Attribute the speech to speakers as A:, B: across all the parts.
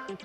A: baby!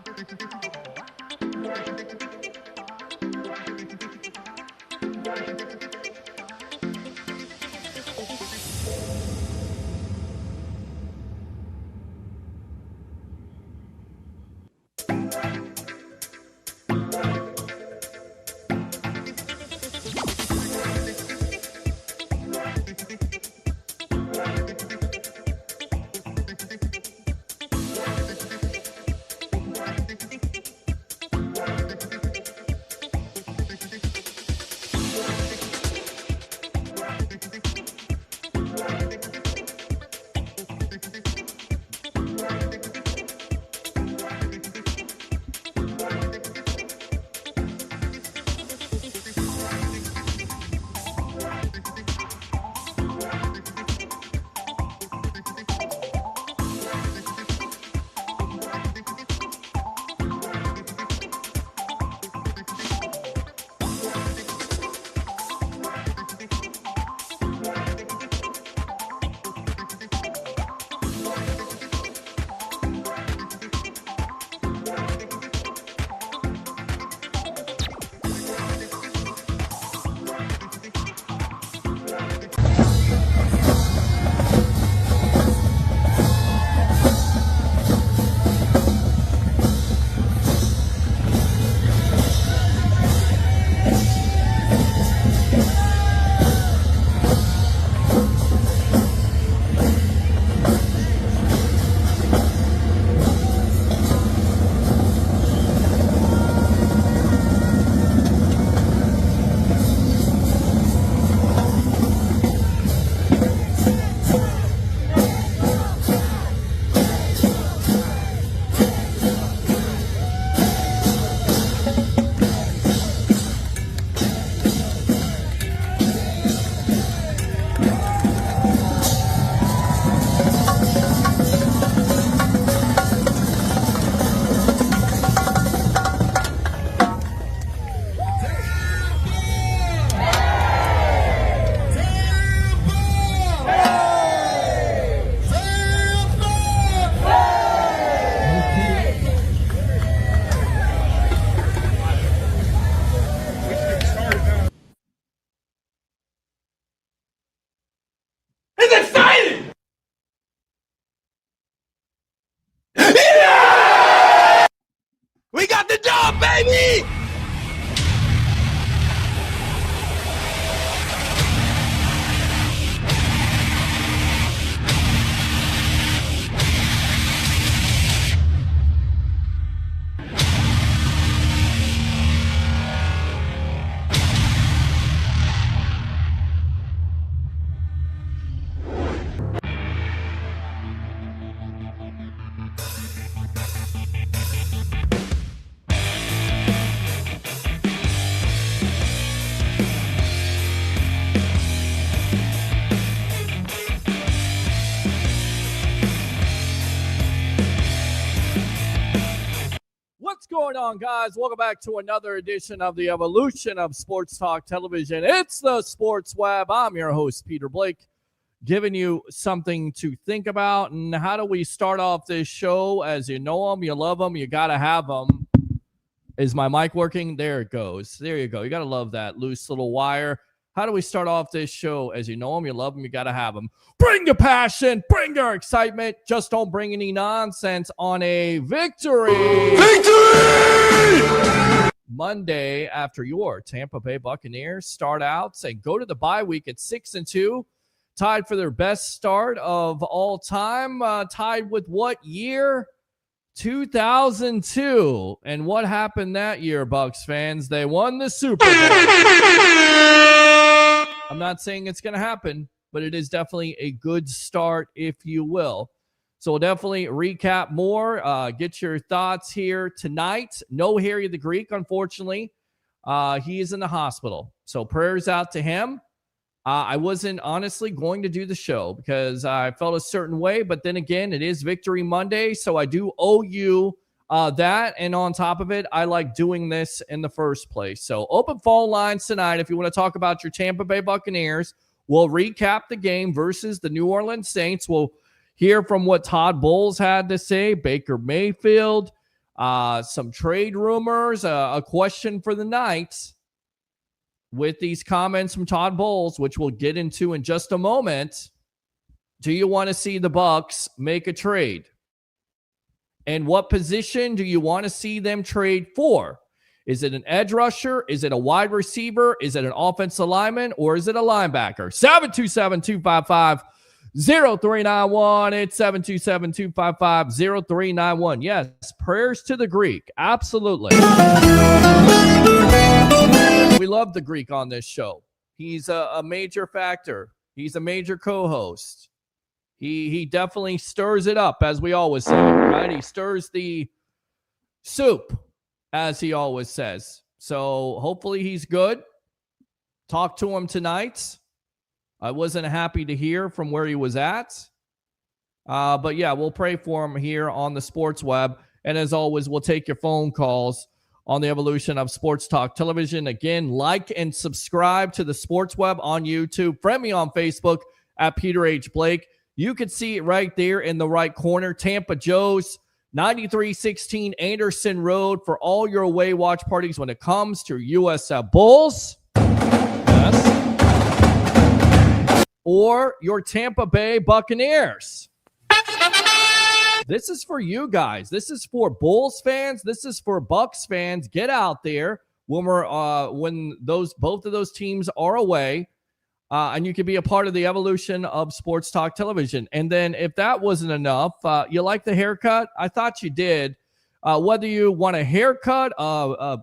A: What's going on, guys? Welcome back to another edition of the evolution of Sports Talk Television. It's the Sports Web. I'm your host, Peter Blake, giving you something to think about. And how do we start off this show? As you know them, you love them, you got to have them. Is my mic working? There it goes. There you go. You got to love that loose little wire. How do we start off this show? As you know them, you love them, you got to have them. Bring your passion, bring your excitement. Just don't bring any nonsense on a victory. Victory! Monday after your Tampa Bay Buccaneers start out and go to the bye week at 6-2, tied for their best start of all time. Tied with what year? 2002. And what happened that year, Bucs fans? They won the Super Bowl. I'm not saying it's going to happen, but it is definitely a good start, if you will. So we'll definitely recap more, get your thoughts here tonight. No Harry the Greek, unfortunately. He is in the hospital. So prayers out to him. I wasn't honestly going to do the show because I felt a certain way. But then again, it is Victory Monday, so I do owe you that. And on top of it, I like doing this in the first place. So open phone lines tonight if you want to talk about your Tampa Bay Buccaneers. We'll recap the game versus the New Orleans Saints. We'll hear from what Todd Bowles had to say, Baker Mayfield. some trade rumors, a question for the night with these comments from Todd Bowles, which we'll get into in just a moment. Do you want to see the Bucs make a trade? And what position do you want to see them trade for? Is it an edge rusher? Is it a wide receiver? Is it an offensive lineman? Or is it a linebacker? 727-255-0391. It's 727-255-0391. Yes, prayers to the Greek. Absolutely. We love the Greek on this show. He's a major factor. He's a major co-host. He definitely stirs it up, as we always say, right? He stirs the soup, as he always says. So hopefully he's good. Talk to him tonight. I wasn't happy to hear from where he was at. But yeah, we'll pray for him here on the Sports Web. And as always, we'll take your phone calls on the evolution of Sports Talk Television. Again, like and subscribe to the Sports Web on YouTube. Friend me on Facebook at Peter H. Blake. You can see it right there in the right corner. Tampa Joe's 9316 Anderson Road for all your away watch parties when it comes to USF Bulls. Yes. Or your Tampa Bay Buccaneers. This is for you guys. This is for Bulls fans. This is for Bucs fans. Get out there when both of those teams are away. And you can be a part of the evolution of Sports Talk Television. And then if that wasn't enough, you like the haircut? I thought you did. Whether you want a haircut, a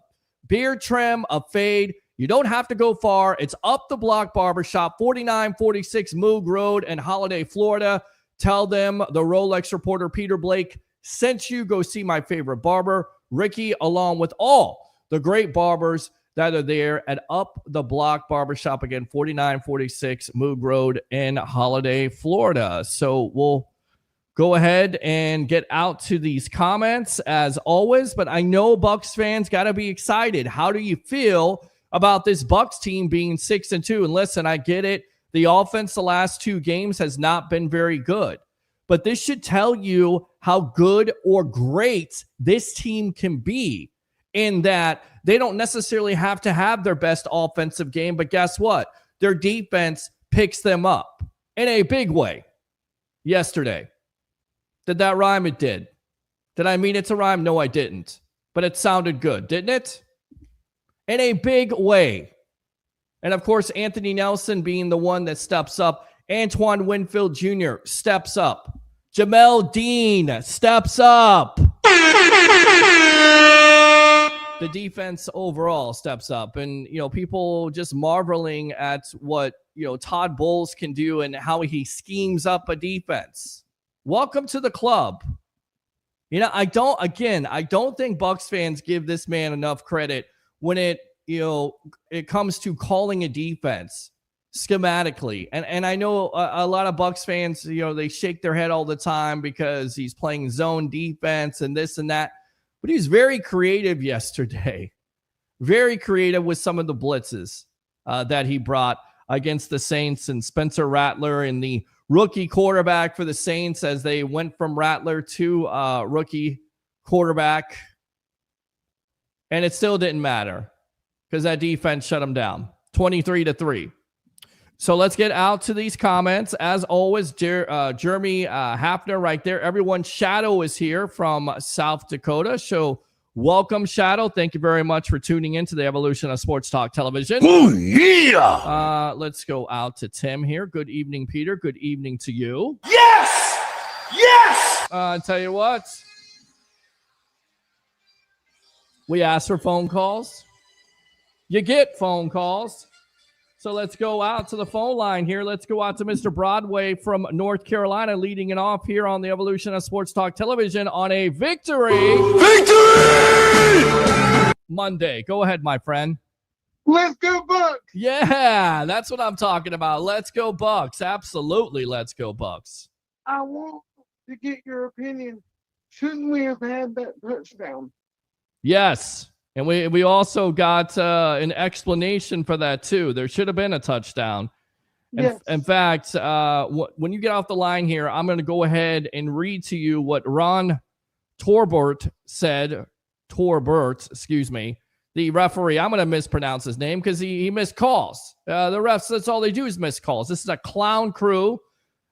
A: beard trim, a fade, you don't have to go far. It's Up the Block Barbershop, 4946 Moog Road in Holiday, Florida. Tell them the Rolex reporter Peter Blake sent you. Go see my favorite barber, Ricky, along with all the great barbers that are there at Up the Block Barbershop. Again, 4946 Moog Road in Holiday, Florida. So we'll go ahead and get out to these comments as always. But I know Bucs fans got to be excited. How do you feel about this Bucs team being 6-2? And listen, I get it. The offense the last two games has not been very good. But this should tell you how good or great this team can be, in that they don't necessarily have to have their best offensive game, but guess what? Their defense picks them up in a big way yesterday. Did that rhyme? It did. Did I mean it to rhyme? No, I didn't. But it sounded good, didn't it? In a big way. And of course, Anthony Nelson being the one that steps up. Antoine Winfield Jr. steps up. Jamel Dean steps up. The defense overall steps up. And, people just marveling at what, Todd Bowles can do and how he schemes up a defense. Welcome to the club. I don't think Bucs fans give this man enough credit when it comes to calling a defense schematically. And I know a lot of Bucs fans, they shake their head all the time because he's playing zone defense and this and that. But he was very creative yesterday. Very creative with some of the blitzes that he brought against the Saints, and Spencer Rattler and the rookie quarterback for the Saints as they went from Rattler to rookie quarterback. And it still didn't matter because that defense shut him down 23-3. So let's get out to these comments. As always, Jeremy Hafner right there. Everyone, Shadow is here from South Dakota. So welcome, Shadow. Thank you very much for tuning in to the evolution of Sports Talk Television. Oh, yeah. Let's go out to Tim here. Good evening, Peter. Good evening to you.
B: Yes! Yes!
A: I tell you what. We asked for phone calls. You get phone calls. So let's go out to the phone line here. Let's go out to Mr. Broadway from North Carolina, leading it off here on the evolution of Sports Talk Television on a victory Monday. Go ahead, my friend.
B: Let's go Bucs.
A: Yeah, that's what I'm talking about. Let's go Bucs. Absolutely, let's go Bucs.
B: I want to get your opinion. Shouldn't we have had that touchdown?
A: Yes. And we also got an explanation for that, too. There should have been a touchdown. Yes. In fact, when you get off the line here, I'm going to go ahead and read to you what Ron Torbert, excuse me, the referee, I'm going to mispronounce his name because he missed calls. The refs, that's all they do is miss calls. This is a clown crew.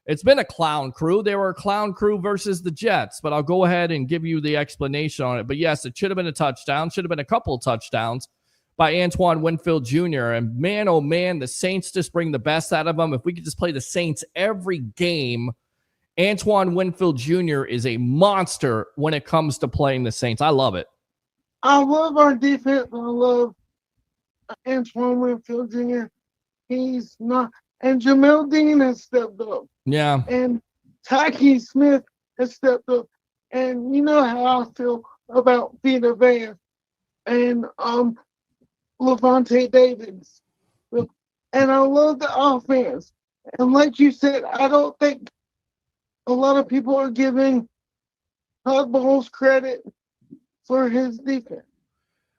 A: It's been a clown crew. They were a clown crew versus the Jets, but I'll go ahead and give you the explanation on it. But yes, it should have been a touchdown, should have been a couple of touchdowns by Antoine Winfield Jr. And man, oh man, the Saints just bring the best out of them. If we could just play the Saints every game, Antoine Winfield Jr. is a monster when it comes to playing the Saints. I love it.
B: I love our defense. I love Antoine Winfield Jr. He's not, and Jamel Dean has stepped up.
A: Yeah.
B: And Tyke Smith has stepped up. And you know how I feel about Vita Vea and Levante Davids. And I love the offense. And like you said, I don't think a lot of people are giving Todd Bowles credit for his defense.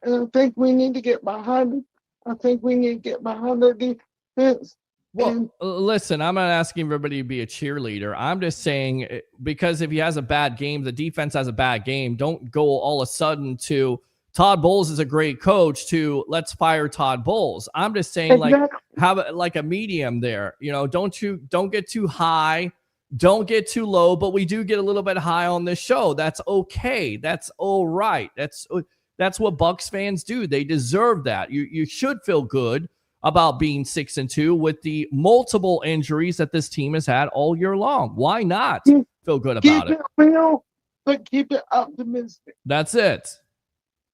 B: And I think we need to get behind it. I think we need to get behind their defense.
A: Well, listen, I'm not asking everybody to be a cheerleader. I'm just saying, because if he has a bad game, the defense has a bad game, don't go all of a sudden to Todd Bowles is a great coach to let's fire Todd Bowles. I'm just saying, like, have a medium there. You know, don't get too high. Don't get too low, but we do get a little bit high on this show. That's okay. That's all right. That's what Bucs fans do. They deserve that. You should feel good about being 6-2 with the multiple injuries that this team has had all year long. Why not feel good about it?
B: Keep it real, but keep it optimistic.
A: That's it.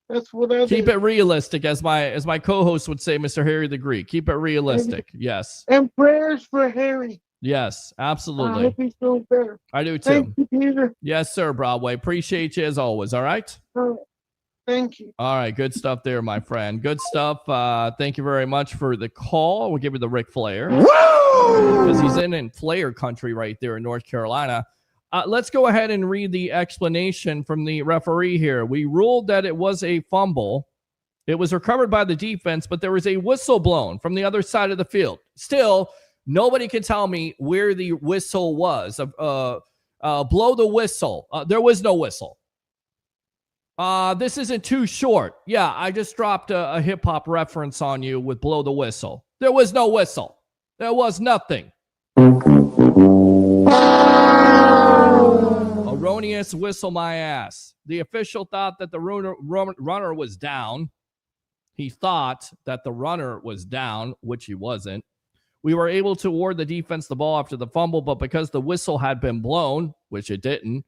B: That's what I
A: keep
B: do.
A: it realistic, as my co-host would say, Mr. Harry the Greek. Keep it realistic. Yes.
B: And prayers for Harry.
A: Yes, absolutely.
B: I hope he's feeling better.
A: I do too.
B: Thank you, Peter.
A: Yes, sir, Broadway. Appreciate you as always. All right.
B: Thank you.
A: All right, good stuff there, my friend. Good stuff. Thank you very much for the call. We'll give you the Ric Flair because he's in Flair country right there in North Carolina. Let's go ahead and read the explanation from the referee here. We ruled that it was a fumble. It was recovered by the defense, but there was a whistle blown from the other side of the field. Still, nobody can tell me where the whistle was. Blow the whistle. There was no whistle. This isn't too short. Yeah, I just dropped a hip-hop reference on you with blow the whistle. There was no whistle. There was nothing. Erroneous whistle my ass. The official thought that the runner was down. He thought that the runner was down, which he wasn't. We were able to award the defense the ball after the fumble, but because the whistle had been blown, which it didn't,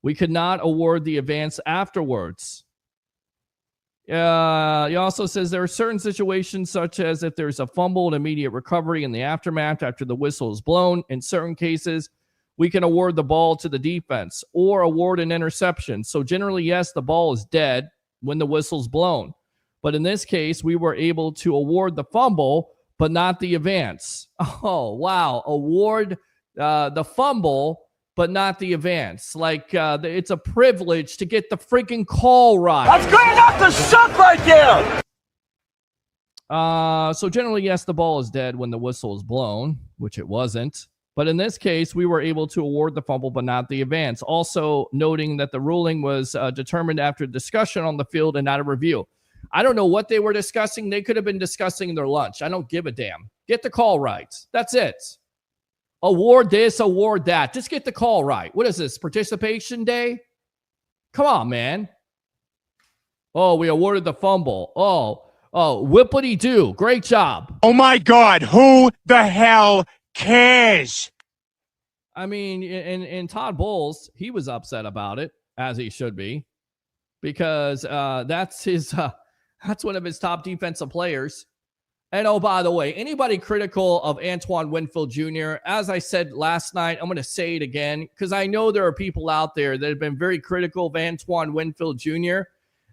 A: we could not award the advance afterwards. He also says there are certain situations, such as if there's a fumble and immediate recovery in the aftermath after the whistle is blown. In certain cases, we can award the ball to the defense or award an interception. So generally, yes, the ball is dead when the whistle's blown. But in this case, we were able to award the fumble, but not the advance. Oh, wow. Award the fumble, but not the advance. Like, it's a privilege to get the freaking call right.
C: That's good enough to suck right there!
A: So generally, yes, the ball is dead when the whistle is blown, which it wasn't. But in this case, we were able to award the fumble, but not the advance. Also noting that the ruling was determined after discussion on the field and not a review. I don't know what they were discussing. They could have been discussing their lunch. I don't give a damn. Get the call right. That's it. Award this, award that. Just get the call right. What is this, participation day? Come on, man. Oh, we awarded the fumble. Oh, whippity-doo. Great job.
C: Oh, my God. Who the hell cares?
A: I mean, and Todd Bowles, he was upset about it, as he should be, because that's one of his top defensive players. And oh, by the way, anybody critical of Antoine Winfield Jr., as I said last night, I'm going to say it again, because I know there are people out there that have been very critical of Antoine Winfield Jr.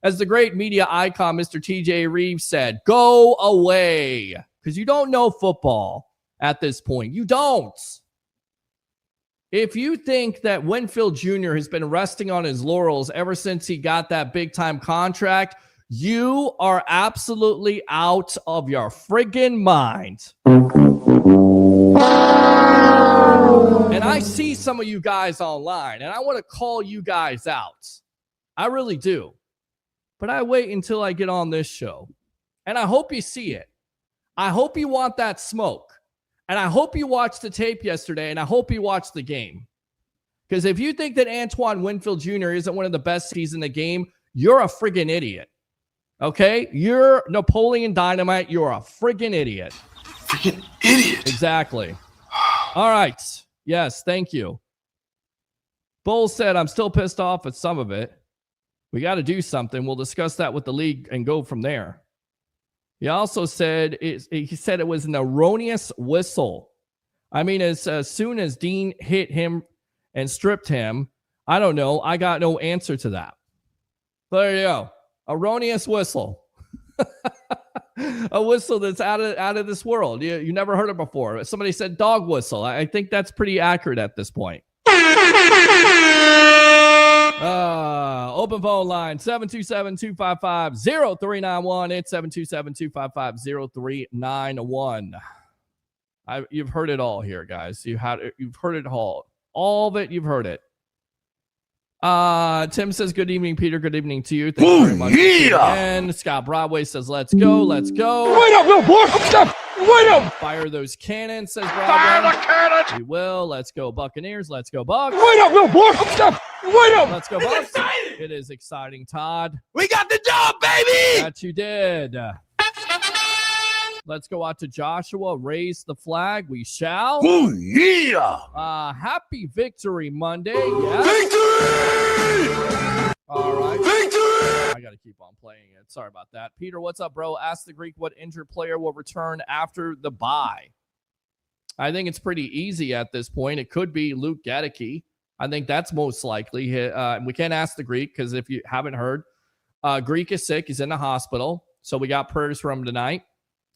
A: As the great media icon, Mr. TJ Reeves said, go away, because you don't know football at this point. You don't. If you think that Winfield Jr. has been resting on his laurels ever since he got that big-time contract, you are absolutely out of your friggin' mind. And I see some of you guys online, and I want to call you guys out. I really do. But I wait until I get on this show. And I hope you see it. I hope you want that smoke. And I hope you watched the tape yesterday, and I hope you watched the game. Because if you think that Antoine Winfield Jr. isn't one of the best keys in the game, you're a friggin' idiot. Okay? You're Napoleon Dynamite. You're a friggin' idiot.
D: Freaking idiot.
A: Exactly. All right. Yes, thank you. Bowles said, I'm still pissed off at some of it. We got to do something. We'll discuss that with the league and go from there. He also said it was an erroneous whistle. I mean, as soon as Dean hit him and stripped him, I don't know. I got no answer to that. But there you go. Erroneous whistle. A whistle that's out of this world. You never heard it before. Somebody said dog whistle. I think that's pretty accurate at this point. Open phone line 727-255-0391. It's 727-255-0391. You've heard it all here, guys. You've heard it all. All of it, you've heard it. Tim says, good evening, Peter. Good evening to you. Thank you very much.
D: Yeah.
A: And Scott Broadway says, let's go. Let's go.
C: Wait up, little boy. Wait up.
A: Fire those cannons, says Broadway.
D: Fire the cannons.
A: We will. Let's go, Buccaneers. Let's go, Bucs.
C: Wait up, little boy. Wait up.
A: Let's go, Bucs. It is exciting, Todd.
D: We got the job, baby.
A: That you did. Let's go out to Joshua. Raise the flag. We shall.
D: Oh, yeah.
A: Happy Victory Monday. Yes.
D: Victory.
A: All right.
D: Victory.
A: I got to keep on playing it. Sorry about that. Peter, what's up, bro? Ask the Greek what injured player will return after the bye. I think it's pretty easy at this point. It could be Luke Gedeke. I think that's most likely. We can't ask the Greek because if you haven't heard, Greek is sick. He's in the hospital. So we got prayers for him tonight.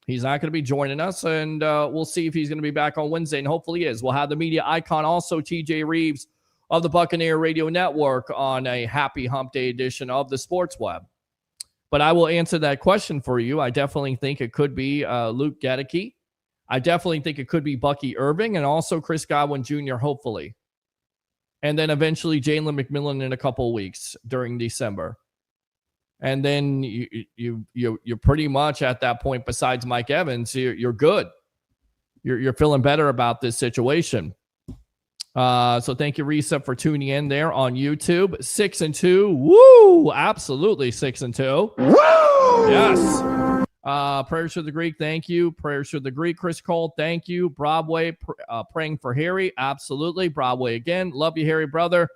A: He's not going to be joining us, and we'll see if he's going to be back on Wednesday, and hopefully he is. We'll have the media icon, also TJ Reeves of the Buccaneer Radio Network, on a happy hump day edition of the Sports Web. But I will answer that question for you. I definitely think it could be Luke Gedeke. I definitely think it could be Bucky Irving and also Chris Godwin Jr., hopefully. And then eventually Jalen McMillan in a couple of weeks during December. And then you're pretty much at that point, besides Mike Evans, you're good. You're feeling better about this situation. So thank you, Risa, for tuning in there on YouTube. 6-2. Woo! Absolutely 6-2.
D: Woo!
A: Yes. Prayers for the Greek. Thank you. Prayers for the Greek. Chris Cole. Thank you. Broadway praying for Harry. Absolutely. Broadway again. Love you, Harry, brother.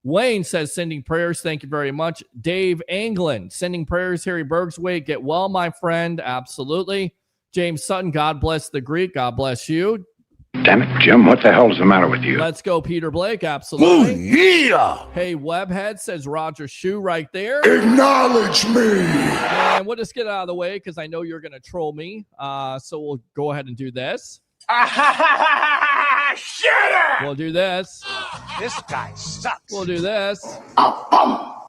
A: Wayne says, sending prayers. Thank you very much. Dave Anglin, sending prayers. Harry Bergsway, get well, my friend. Absolutely. James Sutton, God bless the Greek. God bless you.
E: Damn it, Jim, what the hell is the matter with you?
A: Let's go, Peter Blake. Absolutely.
D: Yeah.
A: Hey, Webhead, says Roger Shoe right there.
D: Acknowledge me.
A: And we'll just get out of the way because I know you're going to troll me. So we'll go ahead and do this.
C: Shut up.
A: We'll do this.
C: This guy sucks.
A: We'll do this.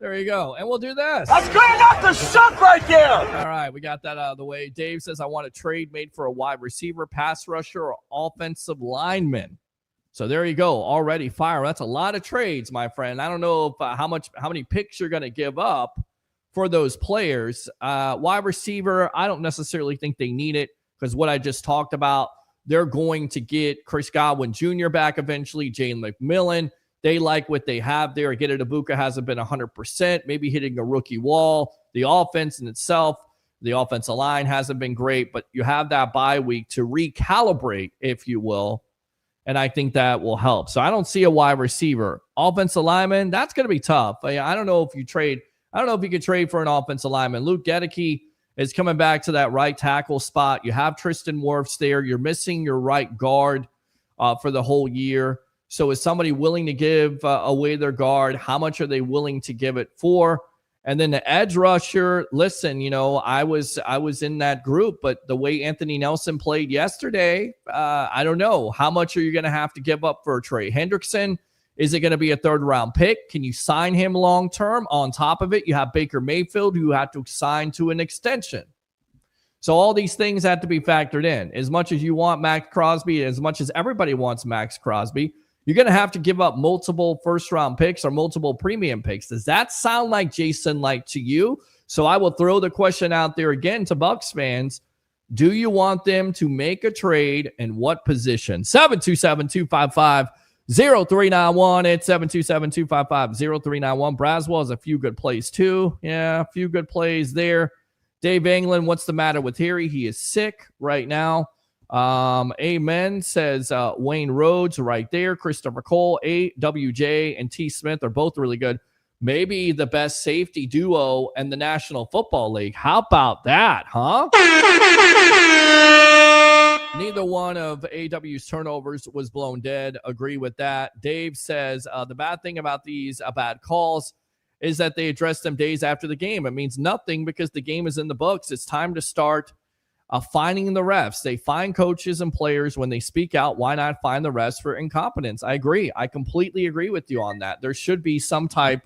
A: There you go. And we'll do this.
C: That's good enough to suck right there.
A: All right, we got that out of the way. Dave says, I want a trade made for a wide receiver, pass rusher, or offensive lineman. So there you go. Already fire. That's a lot of trades, my friend. I don't know if how many picks you're going to give up for those players. Wide receiver, I don't necessarily think they need it because what I just talked about, they're going to get Chris Godwin Jr. back eventually, Jalen McMillan. They like what they have there. Again, Ibuka hasn't been 100%, maybe hitting a rookie wall. The offense in itself, the offensive line hasn't been great, but you have that bye week to recalibrate, if you will, and I think that will help. So I don't see a wide receiver. Offensive lineman, that's going to be tough. I don't know if you trade. I don't know if you could trade for an offensive lineman. Luke Gedeke is coming back to that right tackle spot. You have Tristan Wirfs there. You're missing your right guard for the whole year. So is somebody willing to give away their guard? How much are they willing to give it for? And then the edge rusher, listen, I was in that group, but the way Anthony Nelson played yesterday, I don't know. How much are you going to have to give up for Trey Hendrickson? Is it going to be a third-round pick? Can you sign him long-term? On top of it, you have Baker Mayfield, who had to sign to an extension. So all these things have to be factored in. As much as you want Max Crosby, as much as everybody wants Max Crosby, you're going to have to give up multiple first-round picks or multiple premium picks. Does that sound like Jason Light to you? So I will throw the question out there again to Bucs fans. Do you want them to make a trade, and what position? 727-255-0391. It's 727-255-0391. Braswell has a few good plays too. Yeah, a few good plays there. Dave England, what's the matter with Harry? He is sick right now. Amen, says Wayne Rhodes right there. Christopher Cole, WJ, and T. Smith are both really good. Maybe the best safety duo in the National Football League. How about that, huh? Neither one of AW's turnovers was blown dead. Agree with that. Dave says the bad thing about these bad calls is that they address them days after the game. It means nothing because the game is in the books. It's time to start finding the refs. They find coaches and players when they speak out. Why not find the refs for incompetence? I agree. I completely agree with you on that. There should be some type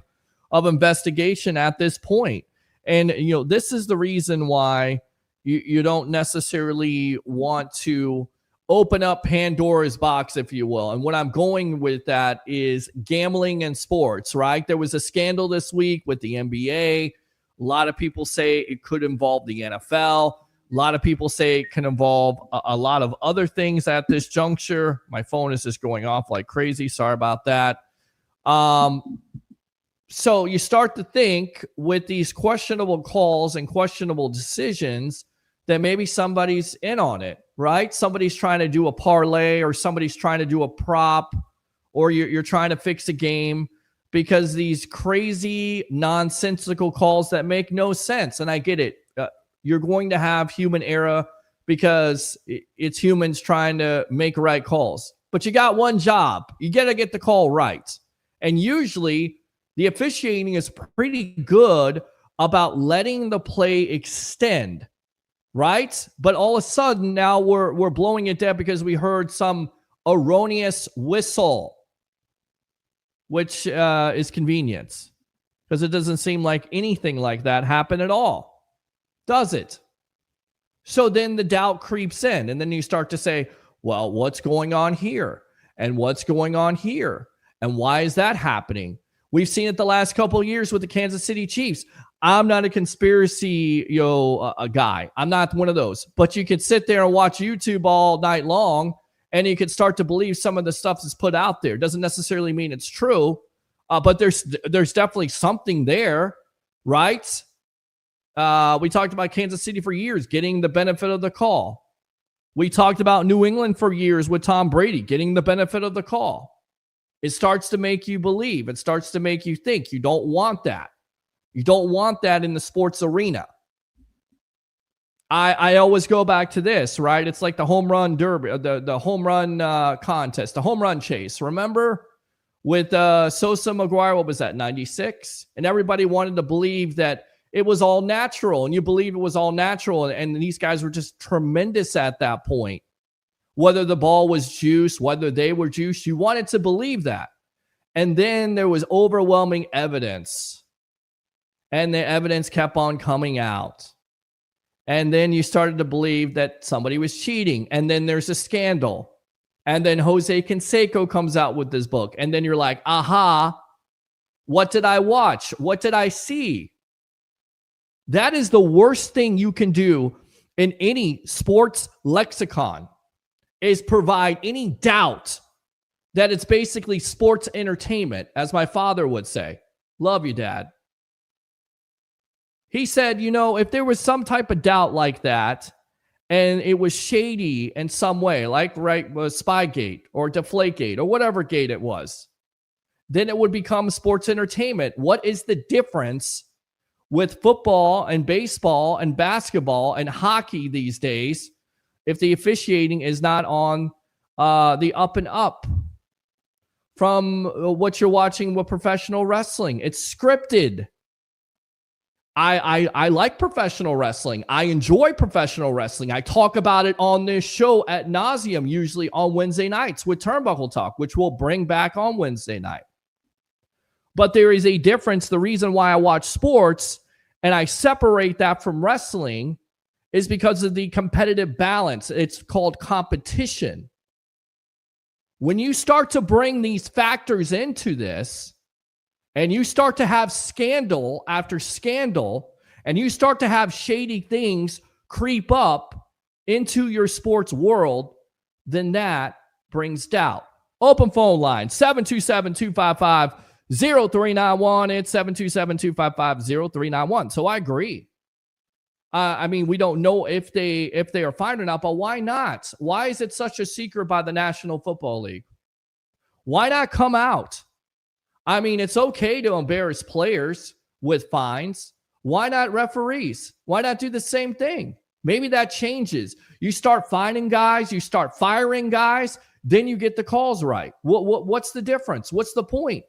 A: of investigation at this point. And, this is the reason why you don't necessarily want to open up Pandora's box, if you will. And what I'm going with that is gambling in sports, right? There was a scandal this week with the NBA. A lot of people say it could involve the NFL. A lot of people say it can involve a lot of other things at this juncture. My phone is just going off like crazy. Sorry about that. So you start to think with these questionable calls and questionable decisions that maybe somebody's in on it, right? Somebody's trying to do a parlay, or somebody's trying to do a prop, or you're trying to fix a game because these crazy, nonsensical calls that make no sense. And I get it. You're going to have human error because it's humans trying to make right calls. But you got one job. You got to get the call right. And usually the officiating is pretty good about letting the play extend, right? But all of a sudden now we're blowing it dead because we heard some erroneous whistle, which is convenience, because it doesn't seem like anything like that happened at all, does it? So then the doubt creeps in, and then you start to say, well, what's going on here? And what's going on here? And why is that happening? We've seen it the last couple of years with the Kansas City Chiefs. I'm not a conspiracy a guy. I'm not one of those. But you could sit there and watch YouTube all night long, and you could start to believe some of the stuff that's put out there. Doesn't necessarily mean it's true, but there's definitely something there, right? We talked about Kansas City for years, getting the benefit of the call. We talked about New England for years with Tom Brady, getting the benefit of the call. It starts to make you believe. It starts to make you think. You don't want that. You don't want that in the sports arena. I always go back to this, right? It's like the home run derby, the home run contest, the home run chase. Remember with Sosa McGuire, what was that, 96? And everybody wanted to believe that it was all natural, and you believe it was all natural, and these guys were just tremendous at that point. Whether the ball was juiced, whether they were juiced, you wanted to believe that. And then there was overwhelming evidence, and the evidence kept on coming out. And then you started to believe that somebody was cheating, and then there's a scandal. And then Jose Canseco comes out with this book, and then you're like, aha, what did I watch? What did I see? That is the worst thing you can do in any sports lexicon, is provide any doubt that it's basically sports entertainment, as my father would say. Love you, Dad. He said, if there was some type of doubt like that, and it was shady in some way, like was Spygate or Deflategate or whatever gate it was, then it would become sports entertainment. What is the difference with football and baseball and basketball and hockey these days if the officiating is not on the up and up from what you're watching with professional wrestling? It's scripted. I like professional wrestling. I enjoy professional wrestling. I talk about it on this show ad nauseum, usually on Wednesday nights with Turnbuckle Talk, which we'll bring back on Wednesday night. But there is a difference. The reason why I watch sports and I separate that from wrestling is because of the competitive balance. It's called competition. When you start to bring these factors into this, and you start to have scandal after scandal, and you start to have shady things creep up into your sports world, then that brings doubt. Open phone line, 727-255-0391. It's 727-255-0391. So I agree. I mean, we don't know if they are fine or not, but why not? Why is it such a secret by the National Football League? Why not come out? I mean, it's okay to embarrass players with fines. Why not referees? Why not do the same thing? Maybe that changes. You start fining guys, you start firing guys, then you get the calls right. What's the difference? What's the point?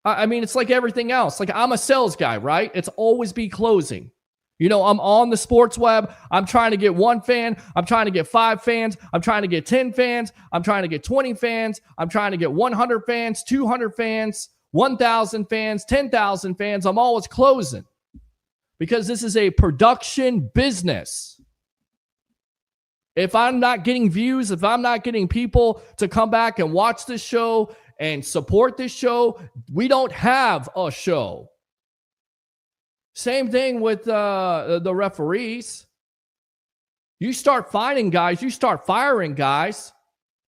A: I mean, it's like everything else. Like, I'm a sales guy, right? It's always be closing. You know, I'm on the sports web. I'm trying to get 1 fan. I'm trying to get 5 fans. I'm trying to get 10 fans. I'm trying to get 20 fans. I'm trying to get 100 fans, 200 fans, 1,000 fans, 10,000 fans. I'm always closing because this is a production business. If I'm not getting views, if I'm not getting people to come back and watch this show and support this show, we don't have a show. Same thing with the referees. You start fining guys, you start firing guys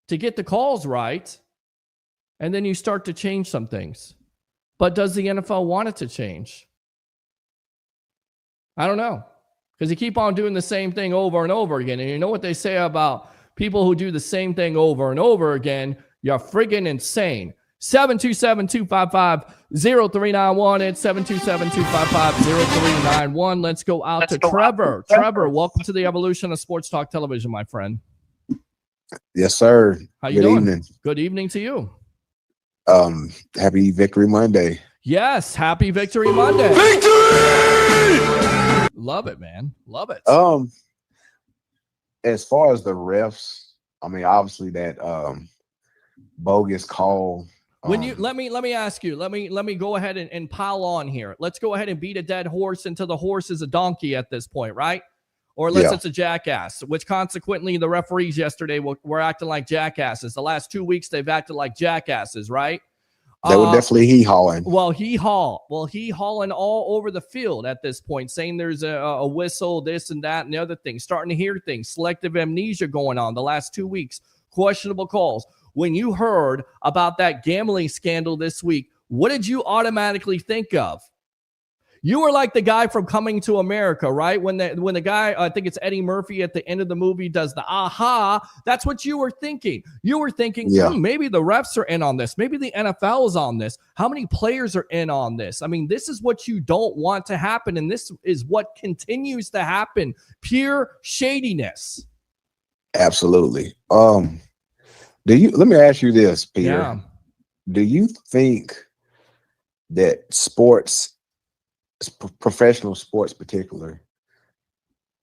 A: to get the calls right, and then you start to change some things. But does the NFL want it to change? I don't know. Because you keep on doing the same thing over and over again. And you know what they say about people who do the same thing over and over again? You're friggin' insane. 727-255-0391. It's 727-255-0391. Let's go out to Trevor. Trevor, welcome to the evolution of Sports Talk Television, my friend.
F: Yes, sir.
A: How you
F: Good
A: doing?
F: evening.
A: Good evening to you.
F: Happy Victory Monday.
A: Yes, happy Victory Monday.
D: Victory!
A: Love it, man. Love it.
F: As far as the refs, I mean, obviously that bogus call.
A: When you let me ask you, let me go ahead and pile on here. Let's go ahead and beat a dead horse until the horse is a donkey at this point, right? Or unless it's a jackass, which consequently the referees yesterday were acting like jackasses. The last 2 weeks they've acted like jackasses, right?
F: They were definitely hee-hawing.
A: Well, hee-hawing all over the field at this point, saying there's a whistle, this and that and the other thing, starting to hear things, selective amnesia going on the last 2 weeks, questionable calls. When you heard about that gambling scandal this week, what did you automatically think of? You were like the guy from Coming to America, right? When the guy, I think it's Eddie Murphy at the end of the movie does the aha, that's what you were thinking. You were thinking, maybe the refs are in on this. Maybe the NFL is on this. How many players are in on this? I mean, this is what you don't want to happen, and this is what continues to happen. Pure shadiness.
F: Absolutely. Let me ask you this, Peter.
A: Yeah.
F: Do you think that sports, professional sports particular,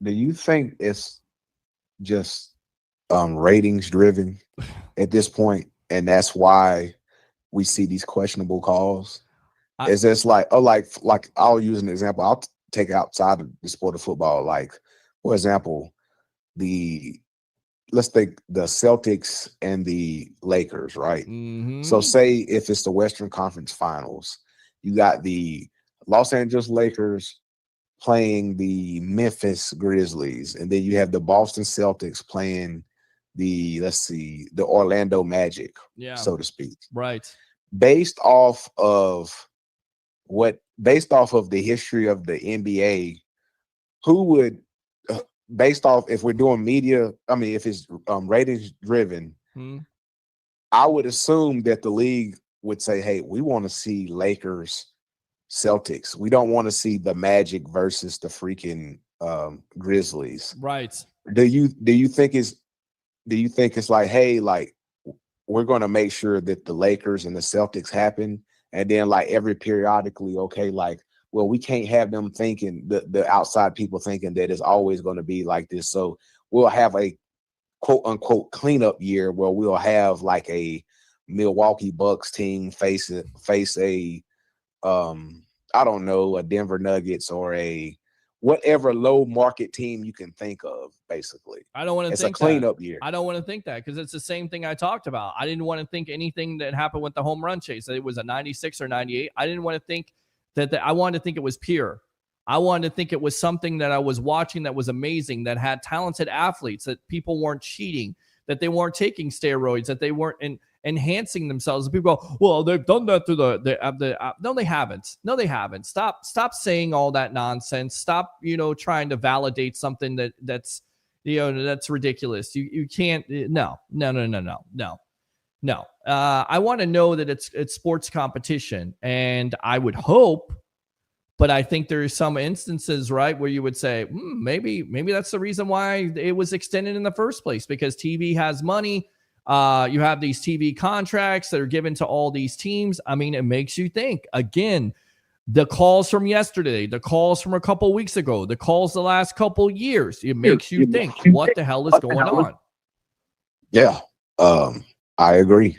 F: do you think it's just ratings driven at this point, and that's why we see these questionable calls? Is this like I'll use an example. I'll take outside of the sport of football. Like, for example, let's think the Celtics and the Lakers, right?
A: Mm-hmm.
F: So say if it's the Western Conference Finals, you got the Los Angeles Lakers playing the Memphis Grizzlies, and then you have the Boston Celtics playing the Orlando Magic, so to speak.
A: Right.
F: Based off of the history of the NBA, who would, based off, if we're doing media, I mean, if it's ratings driven, I would assume that the league would say, hey, we want to see Lakers Celtics. We don't want to see the Magic versus the freaking Grizzlies.
A: Right.
F: Do you think it's like, hey, like, we're going to make sure that the Lakers and the Celtics happen, and then like every periodically, okay, like, well, we can't have them thinking, the outside people thinking that it's always going to be like this. So we'll have a quote unquote cleanup year where we'll have like a Milwaukee Bucks team face a I don't know, a Denver Nuggets or a whatever low market team you can think of. Basically,
A: I don't want to
F: it's
A: think
F: a cleanup year.
A: I don't want to think that because it's the same thing I talked about. I didn't want to think anything that happened with the home run chase. That it was a 96 or 98. I didn't want to think that I wanted to think it was pure. I wanted to think it was something that I was watching that was amazing, that had talented athletes, that people weren't cheating, that they weren't taking steroids, that they weren't enhancing themselves. And people go, well, they've done that through no, they haven't. No, they haven't. Stop saying all that nonsense. Stop, trying to validate something that's ridiculous. You can't. No. I want to know that it's sports competition, and I would hope. But I think there is some instances, right, where you would say, maybe that's the reason why it was extended in the first place, because TV has money. You have these TV contracts that are given to all these teams. I mean, it makes you think. Again, the calls from yesterday, the calls from a couple weeks ago, the calls the last couple years, it makes you think, what the hell is going on?
F: Yeah, I agree.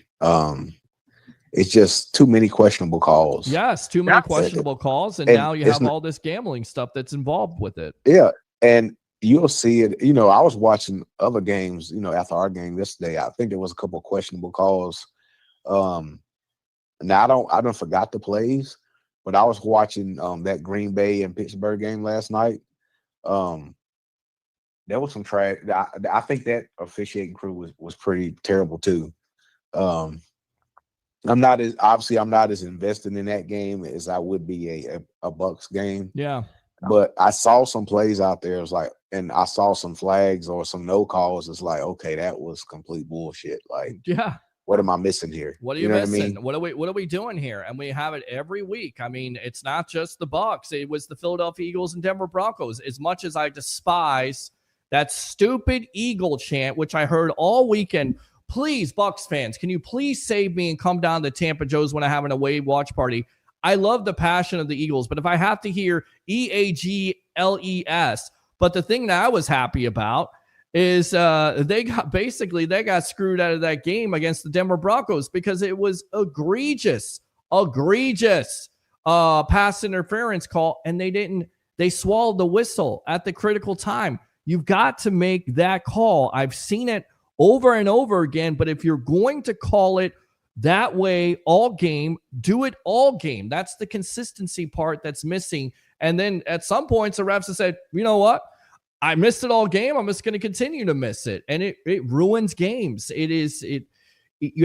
F: It's just too many questionable calls.
A: Yes, too many questionable calls. And now you have all this gambling stuff that's involved with it.
F: Yeah. And you'll see it. I was watching other games, after our game yesterday. I think there was a couple of questionable calls. Now I don't forgot the plays, but I was watching that Green Bay and Pittsburgh game last night. There was some trash. I think that officiating crew was pretty terrible too. I'm not as invested in that game as I would be a Bucs game.
A: Yeah.
F: But I saw some plays out there. It was like, and I saw some flags or some no calls. It's like, okay, that was complete bullshit. Like,
A: yeah,
F: what am I missing here?
A: What are you missing?
F: What I mean?
A: What are we doing here? And we have it every week. I mean, it's not just the Bucs. It was the Philadelphia Eagles and Denver Broncos. As much as I despise that stupid Eagle chant, which I heard all weekend. Please, Bucs fans, can you please save me and come down to Tampa Joe's when I have an away watch party? I love the passion of the Eagles, but if I have to hear EAGLES, but the thing that I was happy about is they got screwed out of that game against the Denver Broncos because it was egregious pass interference call, and they swallowed the whistle at the critical time. You've got to make that call. I've seen it over and over again, but if you're going to call it that way all game, do it all game. That's the consistency part that's missing. And then at some points, the refs have said, you know what? I missed it all game. I'm just going to continue to miss it. And it ruins games. You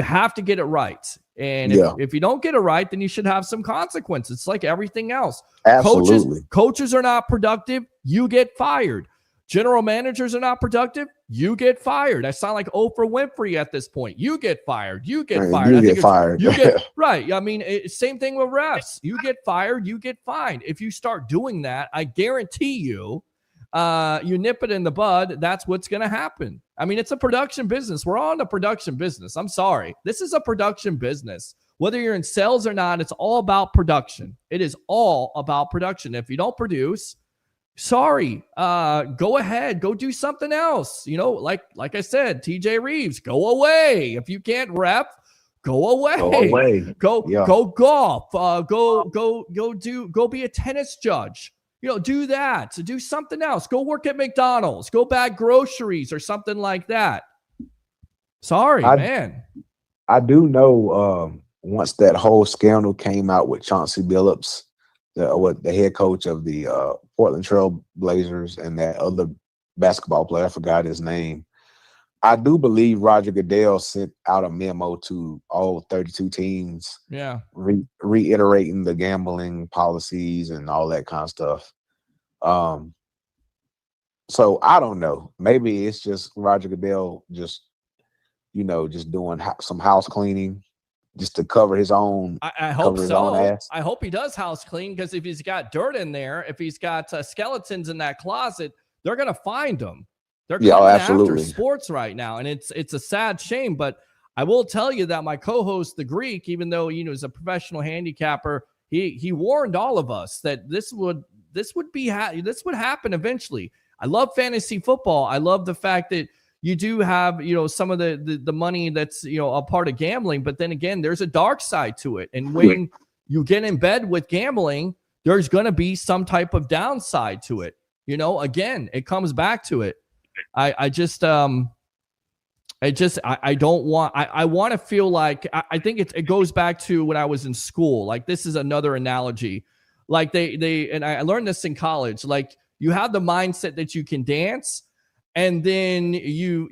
A: have to get it right. And if you don't get it right, then you should have some consequences. It's like everything else.
F: Absolutely.
A: Coaches are not productive. You get fired. General managers are not productive. You get fired. I sound like Oprah Winfrey at this point. You get fired. You get fired.
F: You get fired.
A: Right. I mean, same thing with refs. You get fired. You get fined. If you start doing that, I guarantee you, you nip it in the bud. That's what's going to happen. I mean, it's a production business. We're all in a production business. I'm sorry. This is a production business. Whether you're in sales or not, it's all about production. It is all about production. If you don't produce, sorry, go ahead, go do something else. Like I said, TJ Reeves, go away. If you can't rep, go away. Go golf. Go be a tennis judge. Do that. Do something else. Go work at McDonald's. Go bag groceries or something like that. Sorry, man.
F: I do know once that whole scandal came out with Chauncey Billups, the head coach of the Portland Trail Blazers, and that other basketball player, I forgot his name. I do believe Roger Goodell sent out a memo to all 32 teams, reiterating the gambling policies and all that kind of stuff. So I don't know. Maybe it's just Roger Goodell just doing some house cleaning just to cover his own.
A: I hope so. I hope he does house clean, because if he's got dirt in there, if he's got skeletons in that closet, they're going to find him. They're coming after sports right now, and it's a sad shame. But I will tell you that my co-host, the Greek, even though is a professional handicapper, he warned all of us that this would happen eventually. I love fantasy football. I love the fact that you do have some of the money that's a part of gambling, but then again, there's a dark side to it. And when you get in bed with gambling, there's going to be some type of downside to it. Again, it comes back to it. I don't want, I want to feel like, I think it goes back to when I was in school. Like, this is another analogy. Like and I learned this in college. Like, you have the mindset that you can dance, and then you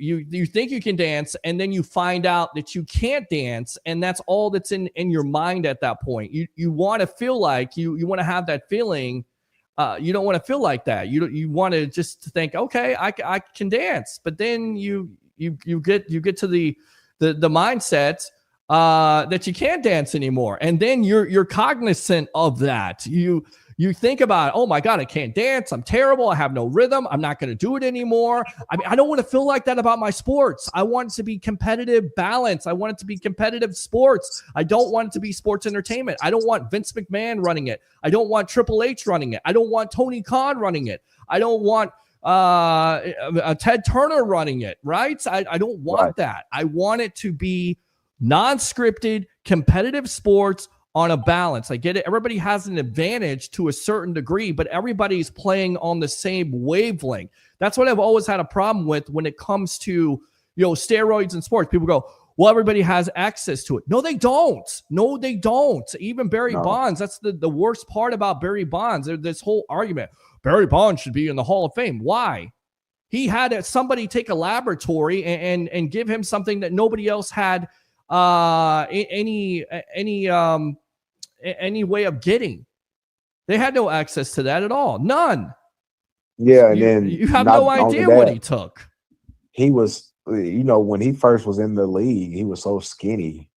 A: think you can dance, and then you find out that you can't dance, and that's all that's in your mind at that point. You want to feel like you want to have that feeling. You don't want to feel like that. You want to just think, okay, I can dance, but then you get to the mindset that you can't dance anymore, and then you're cognizant of that. You think about, oh my God, I can't dance. I'm terrible. I have no rhythm. I'm not going to do it anymore. I mean, I don't want to feel like that about my sports. I want it to be competitive balance. I want it to be competitive sports. I don't want it to be sports entertainment. I don't want Vince McMahon running it. I don't want Triple H running it. I don't want Tony Khan running it. I don't want Ted Turner running it, right? I don't want that. I want it to be non-scripted, competitive sports on a balance. I get it. Everybody has an advantage to a certain degree, but everybody's playing on the same wavelength. That's what I've always had a problem with when it comes to, steroids in sports. People go, well, everybody has access to it. No, they don't. Even Barry Bonds. That's the worst part about Barry Bonds. This whole argument, Barry Bonds should be in the Hall of Fame. Why? He had somebody take a laboratory and give him something that nobody else had any way of getting. They had no access to that at all. None.
F: Yeah, and then
A: you have no idea what he took.
F: He was, when he first was in the league, he was so skinny.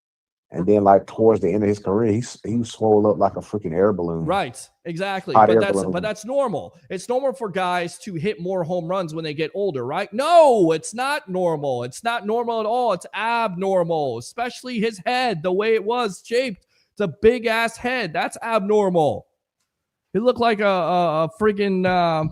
F: And then, like, towards the end of his career, he swole up like a freaking air balloon.
A: Right, exactly. But that's normal. It's normal for guys to hit more home runs when they get older, right? No, it's not normal. It's not normal at all. It's abnormal, especially his head, the way it was shaped. It's a big-ass head. That's abnormal. He looked like a friggin'...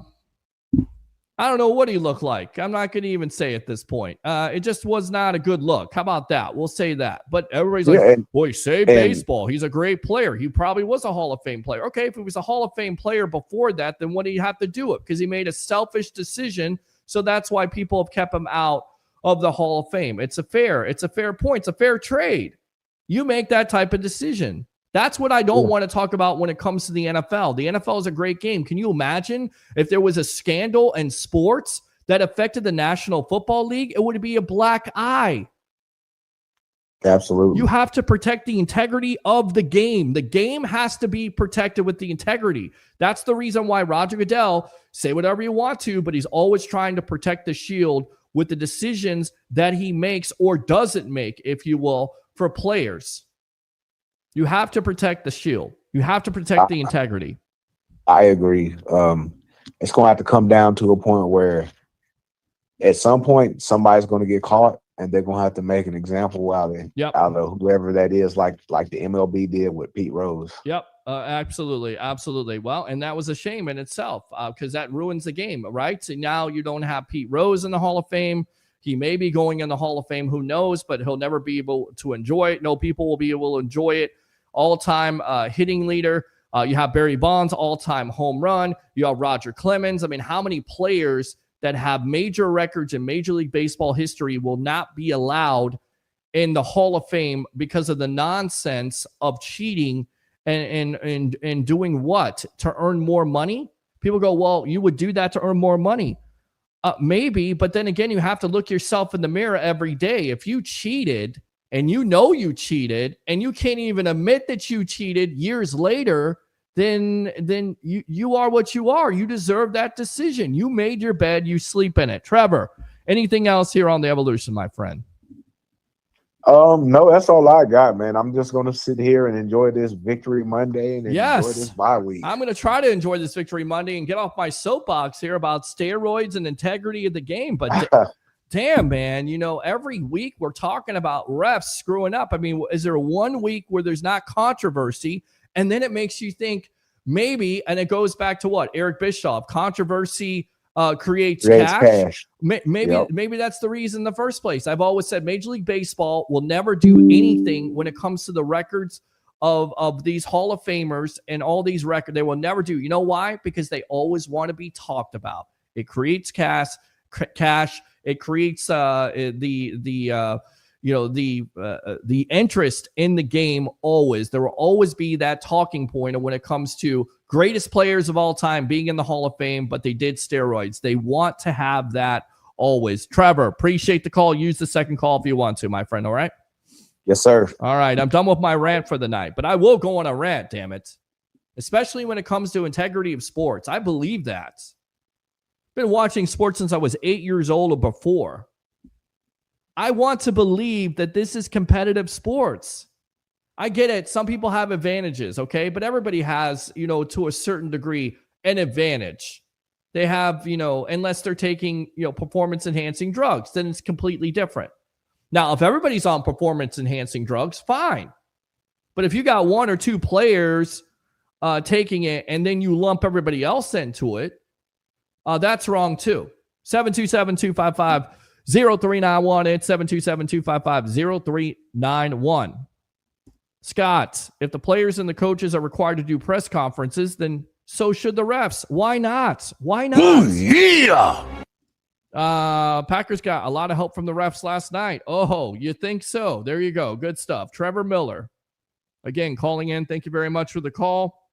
A: I don't know what he looked like. I'm not going to even say at this point. It just was not a good look. How about that? We'll say that. But everybody's like, boy, say baseball. He's a great player. He probably was a Hall of Fame player. Okay, if he was a Hall of Fame player before that, then what do you have to do it? Because he made a selfish decision. So that's why people have kept him out of the Hall of Fame. It's a fair point. It's a fair trade. You make that type of decision. That's what I don't want to talk about when it comes to the NFL. The NFL is a great game. Can you imagine if there was a scandal in sports that affected the National Football League? It would be a black eye.
F: Absolutely.
A: You have to protect the integrity of the game. The game has to be protected with the integrity. That's the reason why Roger Goodell, say whatever you want to, but he's always trying to protect the shield with the decisions that he makes or doesn't make, if you will, for players. You have to protect the shield. You have to protect the integrity.
F: I agree. It's going to have to come down to a point where at some point somebody's going to get caught and they're going to have to make an example out of whoever that is, like the MLB did with Pete Rose.
A: Yep. Absolutely. Well, and that was a shame in itself because that ruins the game, right? So now you don't have Pete Rose in the Hall of Fame. He may be going in the Hall of Fame. Who knows? But he'll never be able to enjoy it. No people will be able to enjoy it. All-time hitting leader. You have Barry Bonds, all-time home run. You have Roger Clemens. I mean, how many players that have major records in Major League Baseball history will not be allowed in the Hall of Fame because of the nonsense of cheating and doing what? To earn more money? People go, well, you would do that to earn more money. Maybe, but then again, you have to look yourself in the mirror every day. If you cheated... and you know you cheated, and you can't even admit that you cheated years later, then you are what you are. You deserve that decision. You made your bed, you sleep in it. Trevor, anything else here on the evolution, my friend?
F: No, that's all I got, man. I'm just going to sit here and enjoy this Victory Monday and enjoy this bye week.
A: I'm going to try to enjoy this Victory Monday and get off my soapbox here about steroids and integrity of the game, but damn, man, every week we're talking about refs screwing up. I mean, is there one week where there's not controversy? And then it makes you think maybe, and it goes back to what? Eric Bischoff, controversy creates cash. Maybe that's the reason in the first place. I've always said Major League Baseball will never do anything when it comes to the records of these Hall of Famers and all these records. They will never do. You know why? Because they always want to be talked about. It creates cash. It creates the interest in the game. Always, there will always be that talking point when it comes to greatest players of all time being in the Hall of Fame, but they did steroids. They want to have that always. Trevor, appreciate the call. Use the second call if you want to, my friend. All right.
F: Yes, sir.
A: All right, I'm done with my rant for the night, but I will go on a rant, damn it. Especially when it comes to integrity of sports. I believe that. Been watching sports since I was 8 years old or before. I want to believe that this is competitive sports. I get it. Some people have advantages, okay? But everybody has, to a certain degree, an advantage. They have, unless they're taking, performance-enhancing drugs, then it's completely different. Now, if everybody's on performance-enhancing drugs, fine. But if you got one or two players taking it and then you lump everybody else into it, that's wrong too. 727-255-0391 and 727-255-0391. Scott, if the players and the coaches are required to do press conferences, then so should the refs. Why not? Why not?
D: Ooh, yeah.
A: Packers got a lot of help from the refs last night. Oh, you think so? There you go. Good stuff. Trevor Miller, again, calling in. Thank you very much for the call.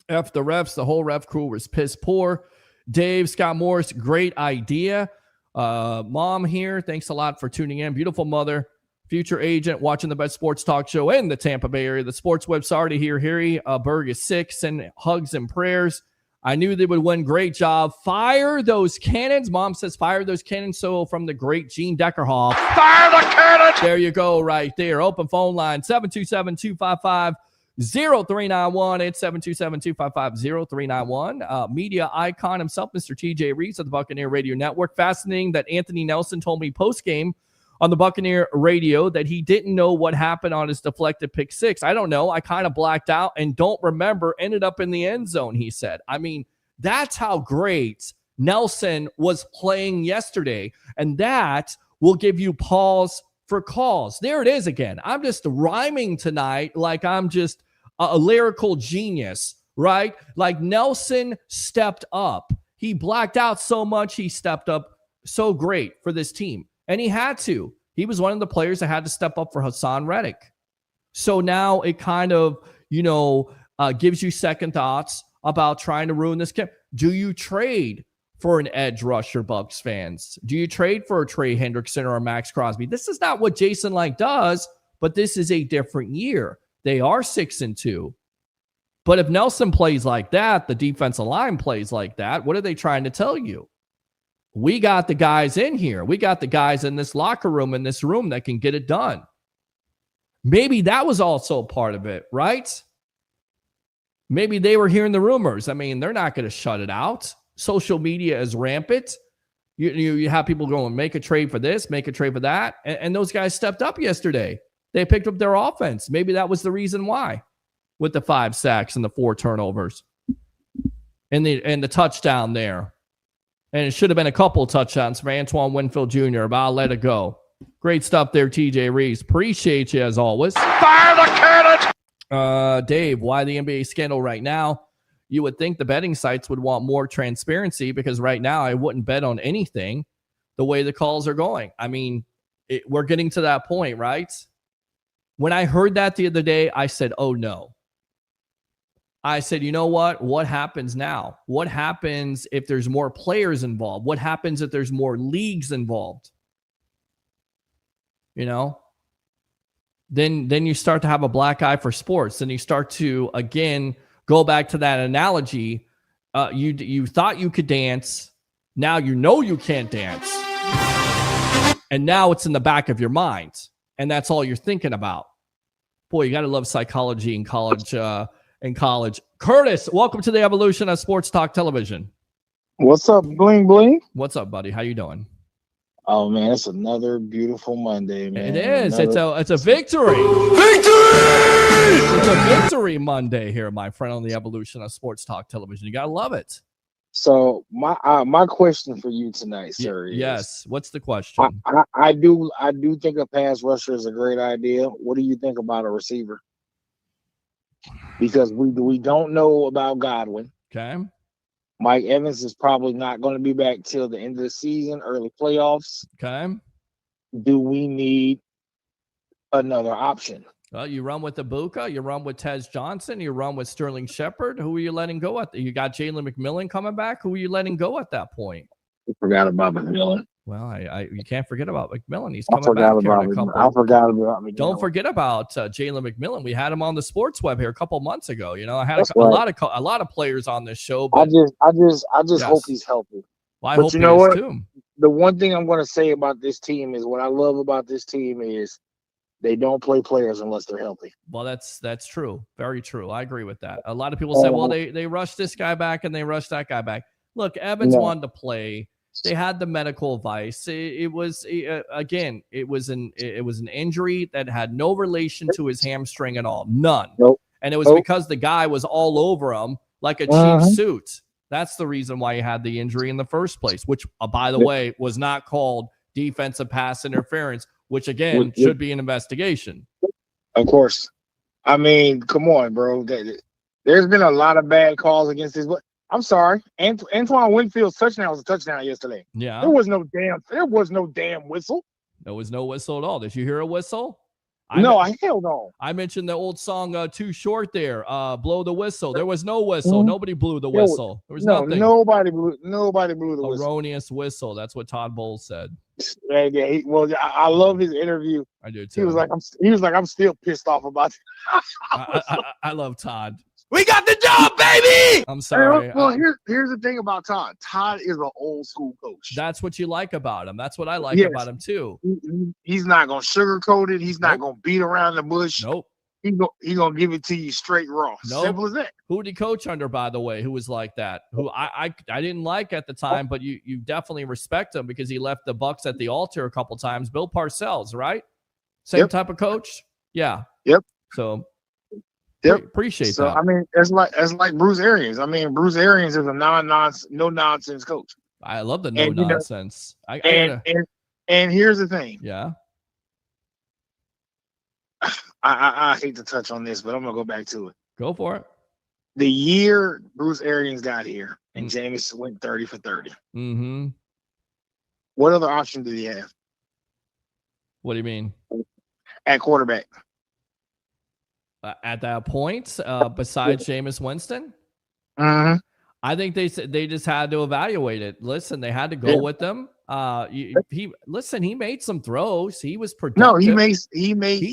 A: F the refs. The whole ref crew was piss poor. Dave, Scott Morris, great idea. Mom here, thanks a lot for tuning in. Beautiful mother, future agent, watching the best sports talk show in the Tampa Bay area. The sports web, sorry to hear Harry Berg is sick. Send hugs and prayers. I knew they would win. Great job. Fire those cannons. Mom says fire those cannons. So from the great Gene Deckerhoff.
E: Fire the cannon!
A: There you go right there. Open phone line 727-255-0391. It's 727-255-0391. Media icon himself, Mr. TJ Reeves of the Buccaneer Radio Network. Fascinating that Anthony Nelson told me post-game on the Buccaneer radio that he didn't know what happened on his deflected pick six. I don't know. I kind of blacked out and don't remember. Ended up in the end zone, he said. I mean, that's how great Nelson was playing yesterday. And that will give you pause for calls. There it is again. I'm just rhyming tonight like I'm just a lyrical genius, right? Like Nelson stepped up. He blacked out so much. He stepped up so great for this team. And he had to. He was one of the players that had to step up for Hassan Reddick. So now it kind of, gives you second thoughts about trying to ruin this camp. Do you trade for an edge rusher, Bucs fans? Do you trade for a Trey Hendrickson or a Max Crosby? This is not what Jason Licht does, but this is a different year. They are 6-2. But if Nelson plays like that, the defensive line plays like that, what are they trying to tell you? We got the guys in here. We got the guys in this locker room, in this room that can get it done. Maybe that was also part of it, right? Maybe they were hearing the rumors. I mean, they're not going to shut it out. Social media is rampant. You have people going, make a trade for this, make a trade for that. And those guys stepped up yesterday. They picked up their offense. Maybe that was the reason why with the 5 sacks and the 4 turnovers and the touchdown there. And it should have been a couple touchdowns for Antoine Winfield Jr., but I'll let it go. Great stuff there, TJ Reeves. Appreciate you as always.
E: Fire the cannon!
A: Dave, why the NBA scandal right now? You would think the betting sites would want more transparency because right now I wouldn't bet on anything the way the calls are going. I mean, we're getting to that point, right? When I heard that the other day, I said, oh no. I said, you know what? What happens now? What happens if there's more players involved? What happens if there's more leagues involved? Then you start to have a black eye for sports. Then you start to, again, go back to that analogy. You thought you could dance. Now you know you can't dance. And now it's in the back of your mind. And that's all you're thinking about. Boy, you got to love psychology in college. Curtis, welcome to the evolution of Sports Talk Television.
G: What's up, Bling Bling?
A: What's up, buddy? How you doing?
G: Oh man, it's another beautiful Monday, man.
A: It is. It's a victory.
D: Victory!
A: It's a victory Monday here, my friend, on the evolution of Sports Talk Television. You gotta love it.
G: So my question for you tonight, sir.
A: Yes. What's the question?
G: I do think a pass rusher is a great idea. What do you think about a receiver? because we don't know about Godwin.
A: Okay.
G: Mike Evans is probably not going to be back till the end of the season, early playoffs.
A: Okay.
G: Do we need another option?
A: Well, you run with Ibuka, you run with Tez Johnson, you run with Sterling Shepard. Who are you letting go at? You got Jalen McMillan coming back. Who are you letting go at that point?
G: I forgot about McMillan.
A: Well, you can't forget about McMillan. He's
G: I
A: coming back
G: forgot
A: here
G: about
A: in a
G: McMillan.
A: couple.
G: I forgot about McMillan.
A: Don't forget about Jalen McMillan. We had him on the Sports Web here a couple months ago. You know, I had
G: That's
A: a
G: right.
A: lot of players on this show.
G: I
A: But
G: just
A: Yes.
G: hope he's healthy.
A: well, I
G: but
A: hope
G: you
A: he
G: know
A: is
G: what?
A: too.
G: The one thing I'm going to say about this team is what I love about this team is they don't play players unless they're healthy.
A: Well, that's true. Very true. I agree with that. A lot of people say, well, they rushed this guy back and they rushed that guy back. Look, Evans
G: No.
A: wanted to play. They had the medical advice. It was an injury that had no relation to his hamstring at all. None.
G: Nope.
A: And it was because the guy was all over him like a cheap suit. That's the reason why he had the injury in the first place, which, by the way, was not called defensive pass interference, which, again, should be an investigation.
G: Of course. I mean, come on, bro. There's been a lot of bad calls against this. But I'm sorry. Antoine Winfield's touchdown was a touchdown yesterday.
A: Yeah.
G: There was no damn whistle.
A: There was no whistle at all. Did you hear a whistle?
G: I held on.
A: I mentioned the old song Too Short there, Blow the Whistle. There was no whistle. Nobody blew the whistle. There was nothing.
G: Nobody blew the whistle.
A: Erroneous whistle. That's what Todd Bowles said.
G: Yeah, I love his interview.
A: I do too.
G: He was like, I'm still pissed off about it.
A: I love Todd.
D: We got the job, baby!
A: I'm sorry.
G: Well, here's the thing about Todd. Todd is an old school coach.
A: That's what you like about him. That's what I like
G: Yes.
A: about him too.
G: He's not gonna sugarcoat it. He's not gonna beat around the bush.
A: Nope.
G: He's gonna give it to you straight raw.
A: Nope.
G: Simple as that.
A: Who did he coach under, by the way, who was like that? Who I didn't like at the time, but you definitely respect him because he left the Bucs at the altar a couple times. Bill Parcells, right? Same type of coach? Yeah.
G: Yep.
A: So appreciate
G: So
A: that.
G: I mean, it's like Bruce Arians. I mean, Bruce Arians is a no nonsense coach.
A: I love the
G: And, you know,
A: nonsense.
G: And here's the thing.
A: Yeah.
G: I hate to touch on this, but I'm gonna go back to it.
A: Go for it.
G: The year Bruce Arians got here and Jameis went 30 for 30.
A: Mm-hmm.
G: What other option did he have
A: What do you mean?
G: at quarterback?
A: At that point, besides Jameis Winston?
G: Mm-hmm.
A: I think they just had to evaluate it. Listen, they had to go with them. He made some throws. He was productive.
G: No, he made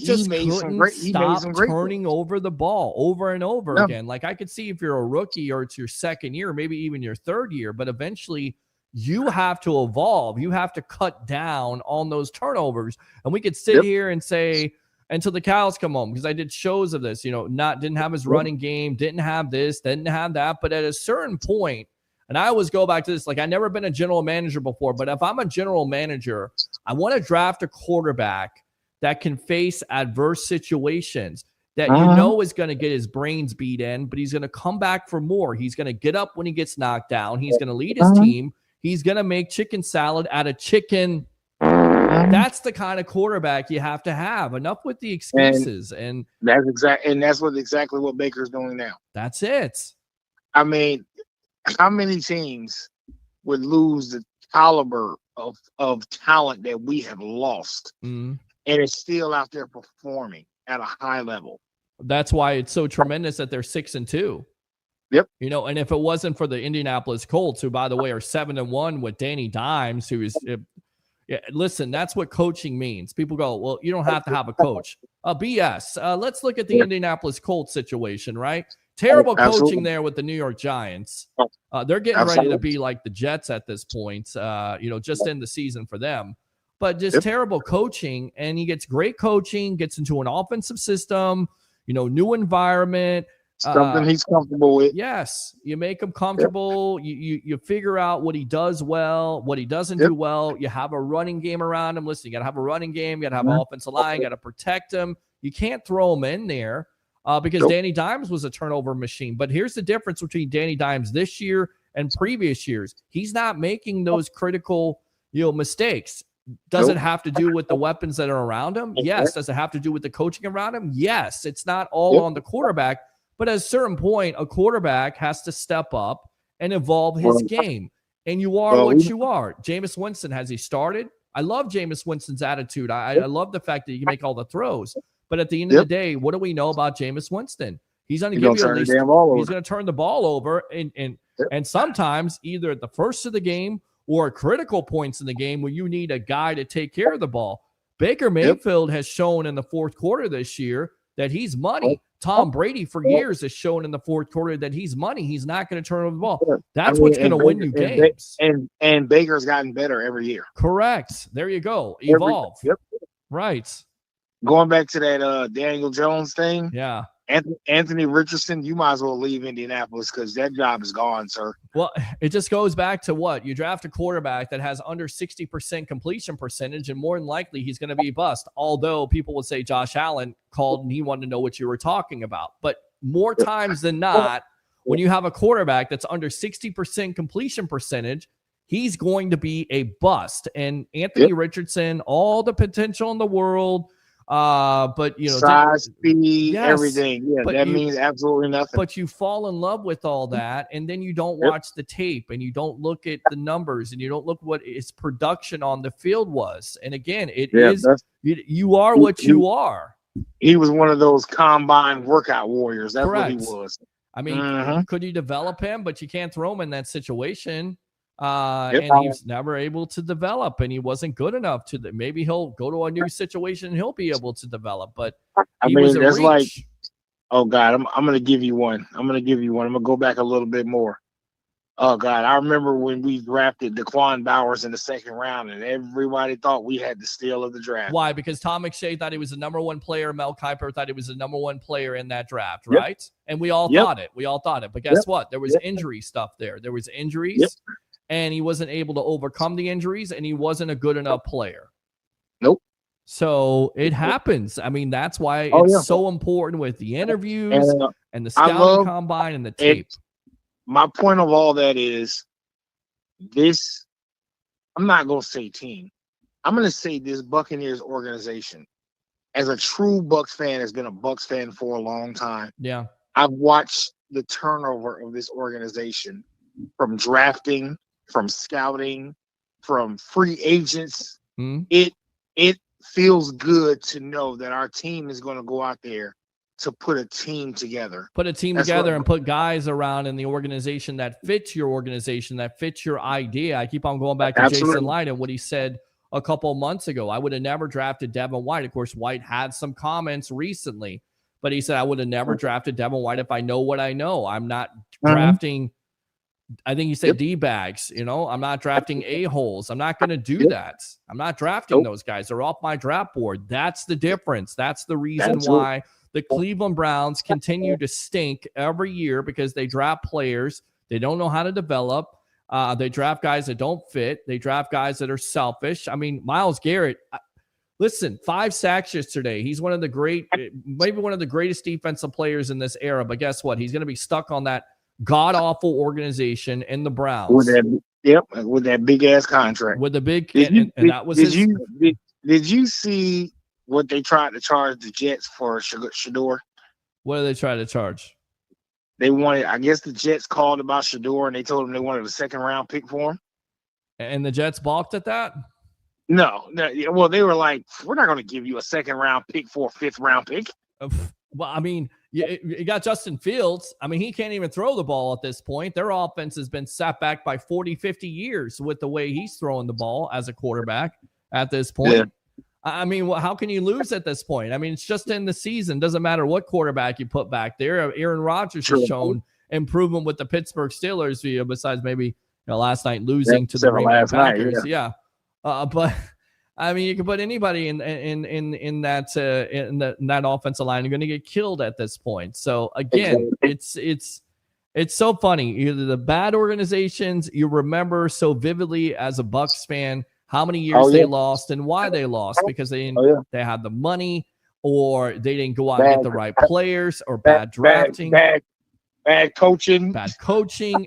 A: couldn't
G: some great
A: turning
G: throws.
A: over the ball over and over
G: No.
A: again. Like I could see if you're a rookie or it's your second year, maybe even your third year, but eventually you have to evolve. You have to cut down on those turnovers. And we could sit here and say until the cows come home, because I did shows of this, didn't have his running game, didn't have this, didn't have that. But at a certain point, and I always go back to this, like I've never been a general manager before, but if I'm a general manager, I want to draft a quarterback that can face adverse situations that is going to get his brains beat in, but he's going to come back for more. He's going to get up when he gets knocked down. He's going to lead his team. He's going to make chicken salad out of chicken. That's the kind of quarterback you have to have. Enough with the excuses. And
G: that's exactly what Baker's doing now.
A: That's it.
G: I mean, how many teams would lose the caliber of talent that we have lost and it's still out there performing at a high level?
A: That's why it's so tremendous that they're 6-2.
G: Yep.
A: And if it wasn't for the Indianapolis Colts, who, by the way, are 7-1 with Danny Dimes, who is listen, that's what coaching means. People go, well, you don't have to have a coach. BS. Let's look at the Indianapolis Colts situation, right? Terrible coaching there with the New York Giants. They're getting ready to be like the Jets at this point, just in the season for them. But just terrible coaching, and he gets great coaching, gets into an offensive system, new environment.
G: Something he's comfortable with.
A: Yes, you make him comfortable. You figure out what he does well, what he doesn't do well. You have a running game around him. Listen, you got to have a running game. You got to have an offensive line. You got to protect him. You can't throw him in there because Danny Dimes was a turnover machine. But here's the difference between Danny Dimes this year and previous years. He's not making those critical, mistakes. Does it have to do with the weapons that are around him? Yes. Does it have to do with the coaching around him? Yes. It's not all on the quarterback. But at a certain point, a quarterback has to step up and evolve his game. And you are what you are. Jameis Winston, has he started? I love Jameis Winston's attitude. I love the fact that he can make all the throws. But at the end of the day, what do we know about Jameis Winston? He's going to give you at least. He's going to turn the ball over, and sometimes either at the first of the game or at critical points in the game where you need a guy to take care of the ball. Baker Mayfield has shown in the fourth quarter this year that he's money. Tom Brady for years has shown in the fourth quarter that he's money. He's not going to turn over the ball. That's what's going to win you games.
G: And Baker's gotten better every year.
A: Correct. There you go. Evolve. Right.
G: Going back to that Daniel Jones thing.
A: Yeah.
G: Anthony Richardson, you might as well leave Indianapolis because that job is gone, sir.
A: Well, it just goes back to what? You draft a quarterback that has under 60% completion percentage, and more than likely he's going to be bust. Although people would say Josh Allen called and he wanted to know what you were talking about. But more times than not, when you have a quarterback that's under 60% completion percentage, he's going to be a bust. And Anthony Richardson, all the potential in the world, but
G: size, speed, everything. Yeah, that means absolutely nothing.
A: But you fall in love with all that, and then you don't watch the tape, and you don't look at the numbers, and you don't look what his production on the field was. And again, you are what you are.
G: He was one of those combine workout warriors. That's
A: Correct.
G: What he was.
A: I mean, could you develop him? But you can't throw him in that situation. And he's never able to develop, and he wasn't good enough to. Maybe he'll go to a new situation and he'll be able to develop. But
G: I mean, that's like, oh God, I'm going to give you one. I'm going to go back a little bit more. Oh God, I remember when we drafted Daquan Bowers in the second round, and everybody thought we had the steal of the draft.
A: Why? Because Tom McShay thought he was the number one player. Mel Kiper thought he was the number one player in that draft, right? And we all thought it. But guess what? There was injury stuff there. There was injuries. And he wasn't able to overcome the injuries, and he wasn't a good enough player.
G: Nope.
A: So it happens. I mean, that's why it's so important with the interviews and the scouting combine and the tape.
G: My point of all that is this. I'm not going to say team. I'm going to say this Buccaneers organization. As a true Bucs fan, has been a Bucs fan for a long time.
A: Yeah.
G: I've watched the turnover of this organization from drafting, from scouting, from free agents. It feels good to know that our team is going to go out there to put a team together.
A: And put guys around in the organization that fits your organization, that fits your idea. I keep on going back to Jason Light and what he said a couple of months ago. I would have never drafted Devin White. Of course, White had some comments recently, but he said, I would have never drafted Devin White if I know what I know. I'm not drafting – I think he said D-bags, I'm not drafting a-holes. I'm not going to do that. I'm not drafting those guys. They're off my draft board. That's the difference. That's the reason why the Cleveland Browns continue to stink every year, because they draft players. They don't know how to develop. They draft guys that don't fit. They draft guys that are selfish. I mean, Myles Garrett, listen, 5 sacks yesterday. He's maybe one of the greatest defensive players in this era. But guess what? He's going to be stuck on that god-awful organization in the Browns.
G: With that big-ass contract.
A: With the big –
G: Did you see what they tried to charge the Jets for Shador?
A: What did they try to charge?
G: They wanted – I guess the Jets called about Shador, and they told him they wanted a second-round pick for him.
A: And the Jets balked at that?
G: No. Well, they were like, we're not going to give you a second-round pick for a fifth-round pick.
A: Well, I mean – you got Justin Fields. I mean, he can't even throw the ball at this point. Their offense has been set back by 40, 50 years with the way he's throwing the ball as a quarterback at this point. Yeah. I mean, how can you lose at this point? I mean, it's just in the season. Doesn't matter what quarterback you put back there. Aaron Rodgers has shown improvement with the Pittsburgh Steelers, besides maybe last night losing to the Green Bay Packers. But I mean, you can put anybody in that offensive line. You're going to get killed at this point. So again, it's so funny. Either the bad organizations you remember so vividly as a Bucs fan, how many years they lost and why they lost, because they had the money, or they didn't go out and get the right players, or bad drafting,
G: bad coaching.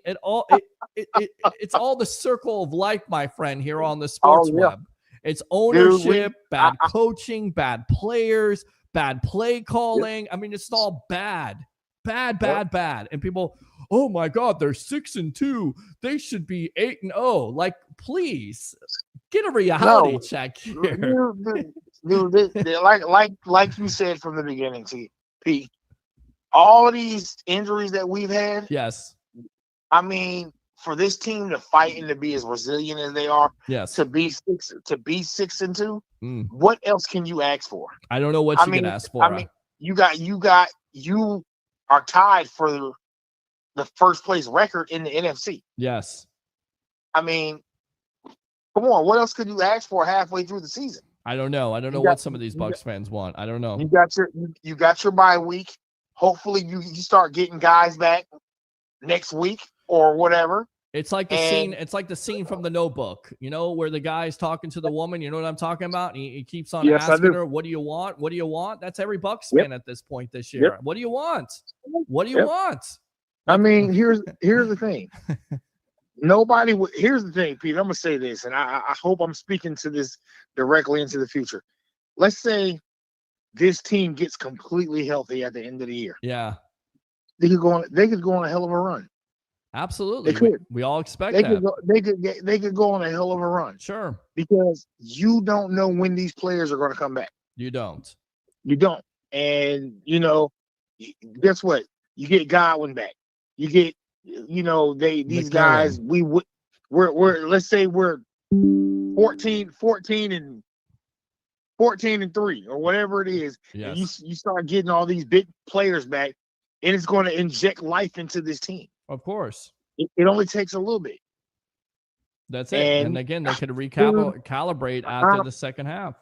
A: It's all the circle of life, my friend, here on the sports web. It's ownership, bad coaching, bad players, bad play calling. I mean, it's all bad. bad. And people, oh my God, they're 6-2. They should be 8-0. Like, please get a reality check here.
G: Dude, like you said from the beginning, Pete, all of these injuries that we've had.
A: Yes.
G: I mean, for this team to fight and to be as resilient as they are,
A: yes,
G: to be 6-2, what else can you ask for?
A: I don't know what you can ask for.
G: I mean, you are tied for the first place record in the NFC.
A: Yes.
G: I mean, come on, what else could you ask for halfway through the season?
A: I don't know. I don't know what some of these Bucs fans want. I don't know.
G: You got your bye week. Hopefully you start getting guys back next week or whatever.
A: It's like the scene. It's like the scene from The Notebook, where the guy's talking to the woman. You know what I'm talking about? And he keeps on asking her, "What do you want? What do you want?" That's every Bucs fan at this point this year. What do you want? What do you want?
G: I mean, here's the thing. Here's the thing, Pete. I'm gonna say this, and I hope I'm speaking to this directly into the future. Let's say this team gets completely healthy at the end of the year.
A: Yeah,
G: they could go on a hell of a run.
A: Absolutely. We all expect
G: that. They could go on a hell of a run.
A: Sure.
G: Because you don't know when these players are going to come back.
A: You don't.
G: And guess what? You get Godwin back. You get these guys, we're let's say we're 14 and 3 or whatever it is.
A: Yes.
G: And you start getting all these big players back, and it's going to inject life into this team.
A: Of course.
G: It only takes a little bit.
A: That's it. And again, they could recalibrate after the second half.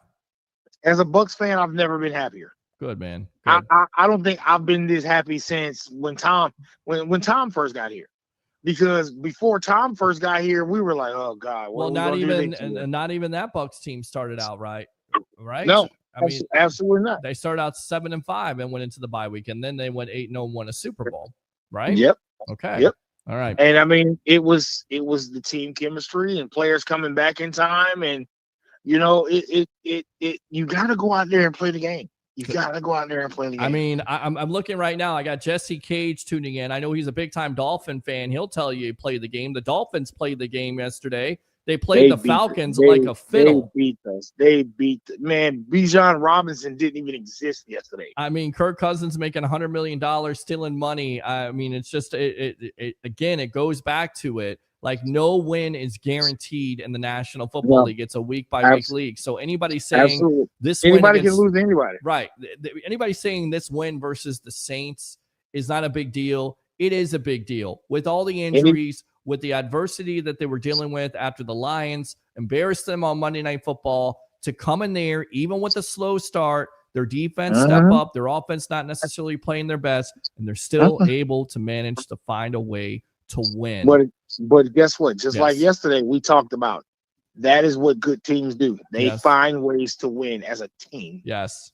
G: As a Bucs fan, I've never been happier.
A: Good, man. Good.
G: I don't think I've been this happy since when Tom first got here. Because before Tom first got here, we were like, oh God.
A: Well, not even that Bucs team started out right.
G: No. I mean, absolutely not.
A: They started out 7-5 and went into the bye week, and then they went 8-0 and won a Super Bowl. Right?
G: Yep.
A: Okay.
G: Yep.
A: All right.
G: And I mean, it was the team chemistry and players coming back in time, and you got to go out there and play the game. You got to go out there and play the game.
A: I mean, I'm looking right now. I got Jesse Cage tuning in. I know he's a big time Dolphin fan. He'll tell you he played the game. The Dolphins played the game yesterday. They played the Falcons like a fiddle.
G: They beat us. Man, Bijan Robinson didn't even exist yesterday.
A: I mean, Kirk Cousins making $100 million, stealing money. I mean, it's just it goes back to it. Like, no win is guaranteed in the National Football League. It's a week-by-week league. So anybody saying
G: anybody can lose to anybody.
A: Right. Anybody saying this win versus the Saints is not a big deal. It is a big deal. With all the injuries, with the adversity that they were dealing with after the Lions embarrassed them on Monday Night Football, to come in there, even with a slow start, their defense step up, their offense not necessarily playing their best, and they're still able to manage to find a way to win.
G: But guess what? Just like yesterday, we talked about, that is what good teams do. They find ways to win as a team.
A: Yes.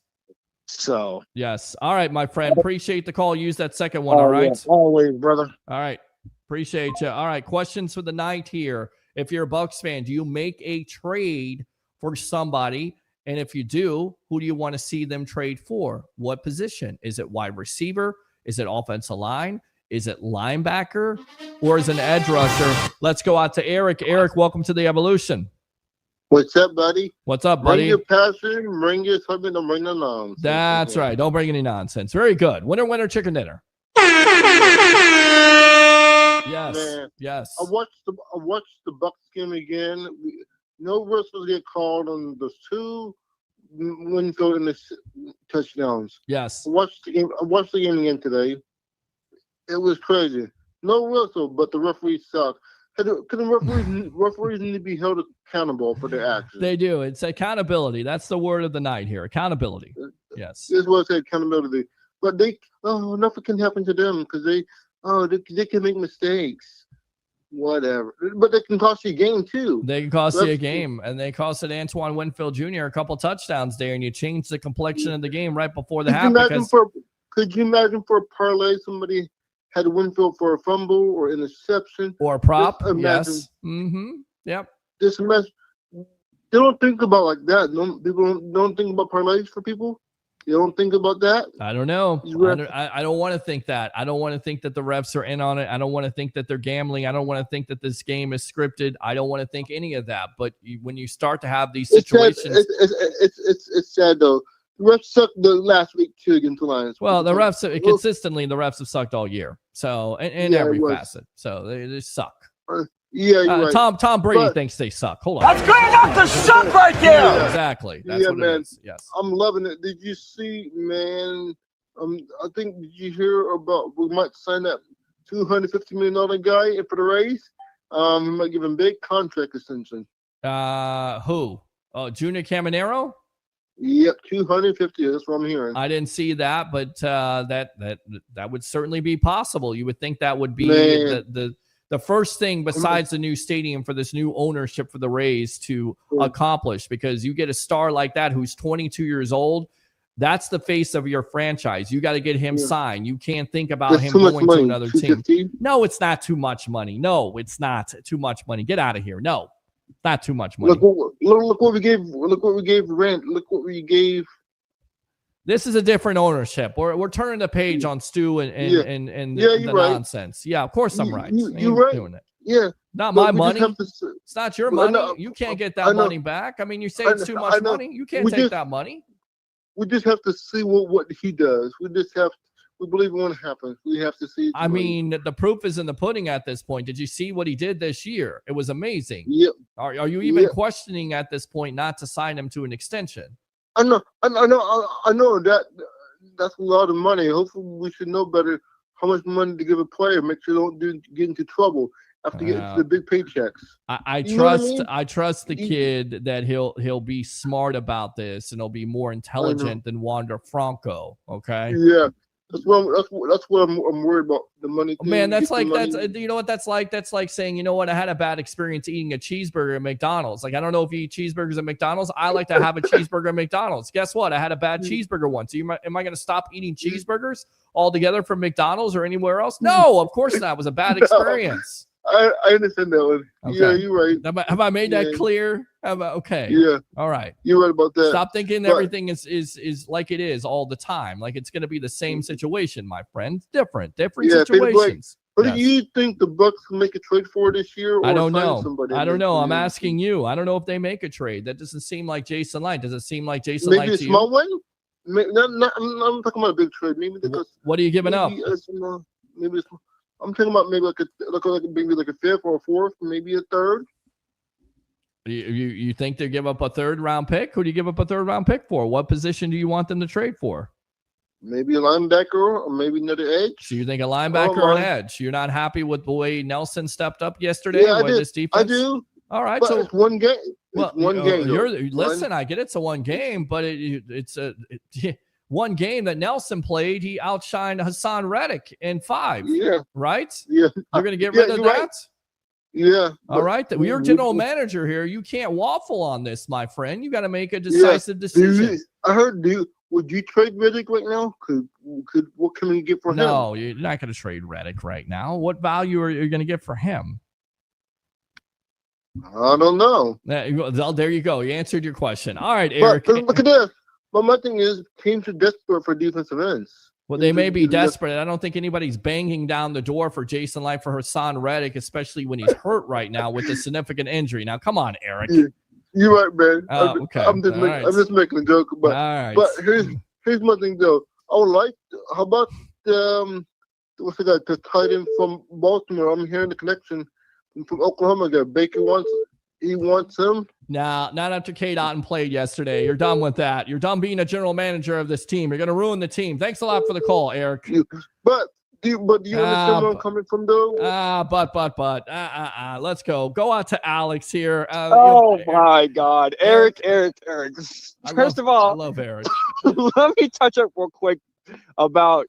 G: So.
A: Yes. All right, my friend. Appreciate the call. Use that second one. All right.
G: Yeah, always, brother.
A: All right. Appreciate you. All right. Questions for the night here. If you're a Bucs fan, do you make a trade for somebody? And if you do, who do you want to see them trade for? What position? Is it wide receiver? Is it offensive line? Is it linebacker? Or is it an edge rusher? Let's go out to Eric. Eric, welcome to the Evolution.
H: What's up, buddy?
A: What's up, buddy?
H: Bring your passion, bring your something, don't bring no nonsense.
A: That's right. Don't bring any nonsense. Very good. Winner, chicken dinner. Yes.
H: Man,
A: yes.
H: I watched the Bucs game again. No whistles get called on the 2 Winfield and the touchdowns.
A: Yes.
H: I watched the game again today. It was crazy. No whistle, but the referees suck. Because the referees need to be held accountable for their actions.
A: They do. It's accountability. That's the word of the night here. Accountability. Yes.
H: This was accountability. But nothing can happen to them because they can make mistakes. Whatever. But they can cost you a game too.
A: They can cost you a game. And they costed Antoine Winfield Jr. a couple touchdowns there, and you changed the complexion of the game right before the half.
H: Could you imagine for a parlay somebody had Winfield for a fumble or interception
A: or a prop? Yes. Yep.
H: This mess. They don't think about like that. No, people don't think about parlays for people. You don't think about that?
A: I don't know.
H: You
A: I don't want to think that. I don't want to think that the refs are in on it. I don't want to think that they're gambling. I don't want to think that this game is scripted. I don't want to think any of that. But when you start to have these situations,
H: it's sad though. The refs sucked the last week too against the Lions.
A: well, the refs consistently, the refs have sucked all year. So in every facet. So they suck.
H: Yeah, you're right.
A: Tom Brady thinks they suck. Hold on.
D: That's good enough to suck right there.
A: Yeah, exactly. That's what
H: man.
A: it is. Yes.
H: I'm loving it. Did you see, man? I think, did you hear about we might sign that $250 million guy for the race? We might give him big contract extension.
A: Who? Oh, Junior Caminero?
H: Yep, 250. That's what I'm hearing.
A: I didn't see that, but that would certainly be possible. You would think that would be the first thing besides the new stadium for this new ownership for the Rays to accomplish, because you get a star like that who's 22 years old. That's the face of your franchise. You got to get him signed. You can't think about him going to another team. No, it's not too much money. No, it's not too much money. Get out of here. No, not too much money.
H: Look what we gave. Look what we gave Rent. Look what we gave.
A: This is a different ownership. We're turning the page on Stu and the nonsense. Yeah, of course I'm right.
H: You're right.
A: Doing it.
H: Yeah.
A: Not my money. It's not your money. You can't get that money back. I mean, you say it's too much money. You can't take that money.
H: We just have to see what he does. We believe in what happens. We have to see.
A: I mean, the proof is in the pudding at this point. Did you see what he did this year? It was amazing.
H: Yep.
A: Are you even questioning at this point not to sign him to an extension?
H: I know that that's a lot of money. Hopefully, we should know better how much money to give a player. Make sure they don't get into trouble after getting the big paychecks.
A: I trust the kid that he'll be smart about this and he'll be more intelligent than Wander Franco. Okay.
H: Yeah. That's what I'm worried about, the money thing.
A: Man, you know what that's like? That's like saying, you know what, I had a bad experience eating a cheeseburger at McDonald's. Like, I don't know if you eat cheeseburgers at McDonald's. I like to have a cheeseburger at McDonald's. Guess what? I had a bad cheeseburger once. So am I going to stop eating cheeseburgers altogether from McDonald's or anywhere else? No, of course not. It was a bad experience.
H: I understand that one. Okay. Yeah, you're right.
A: Have I made that clear? Okay.
H: Yeah.
A: All right.
H: You're right about that.
A: Stop thinking everything is like it is all the time. Like it's going to be the same situation, my friend. Different situations.
H: But do you think the Bucs will make a trade for this year? Or
A: I don't know. I don't know. I'm asking you. I don't know if they make a trade. That doesn't seem like Jason Light. Does it seem like Jason Light to you?
H: Maybe a small one? I'm talking about a big trade. Maybe because
A: what are you giving up?
H: Maybe I'm talking about maybe like a fifth or a fourth, maybe a third.
A: You think they give up a third round pick? Who do you give up a third round pick for? What position do you want them to trade for?
H: Maybe a linebacker or maybe another edge.
A: So you think a linebacker or an edge? You're not happy with the way Nelson stepped up yesterday?
H: Yeah,
A: I
H: do.
A: All right,
H: but
A: so
H: it's one game.
A: Listen, I get it's a one game, but it's a one game that Nelson played. He outshined Hassan Reddick in 5.
H: Yeah.
A: Right?
H: Yeah.
A: You're going to get rid of that?
H: Right. Yeah.
A: All right. You're general manager here. You can't waffle on this, my friend. You got to make a decisive decision.
H: I heard, would you trade Reddick right now? What can we get for him?
A: No, you're not going to trade Reddick right now. What value are you going to get for him?
H: I don't know.
A: There you go. You answered your question. All right, Eric.
H: But look at this. But my thing is, teams are desperate for defensive ends.
A: Well, they may be desperate. I don't think anybody's banging down the door for Jason Light for Hassan Reddick, especially when he's hurt right now with a significant injury. Now, come on, Eric.
H: You're right, man.
A: Okay.
H: I'm just making a joke. But but here's my thing though. How about what's the guy, the tight end from Baltimore? I'm hearing the connection from Oklahoma guy. Baker wants him.
A: No, not after Cade Otton played yesterday. You're done with that. You're done being a general manager of this team. You're going to ruin the team. Thanks a lot for the call, Eric.
H: But do you understand where I'm coming from, though?
A: Let's go. Go out to Alex here.
I: My God. Eric. First of all,
A: I love Eric.
I: Let me touch up real quick about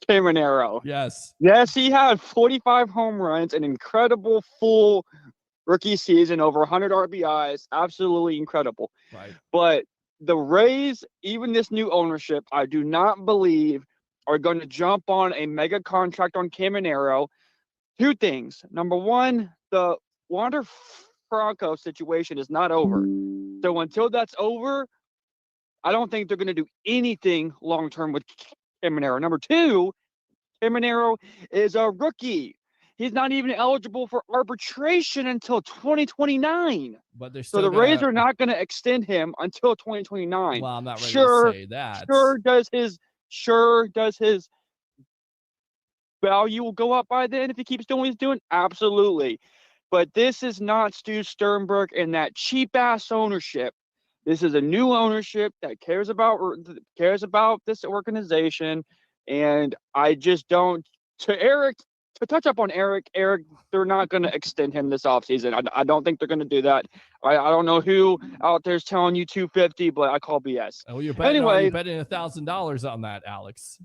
I: Caminero.
A: Yes,
I: he had 45 home runs, an incredible full rookie season, over 100 RBIs, absolutely incredible.
A: Right.
I: But the Rays, even this new ownership, I do not believe are going to jump on a mega contract on Caminero. 2 things. Number one, the Wander Franco situation is not over. So until that's over, I don't think they're going to do anything long-term with Caminero. Number two, Caminero is a rookie. He's not even eligible for arbitration until 2029.
A: But they're
I: so
A: still
I: the Rays are not going to extend him until 2029.
A: Well, I'm not ready to say that.
I: Sure does his value will go up by then if he keeps doing what he's doing? Absolutely. But this is not Stu Sternberg and that cheap-ass ownership. This is a new ownership that cares about this organization, and I just don't. To touch up on Eric, they're not going to extend him this offseason. I don't think they're going to do that. I don't know who out there's telling you 250, but I call BS.
A: Oh, you're betting,
I: anyway,
A: you're betting $1,000 on that, Alex.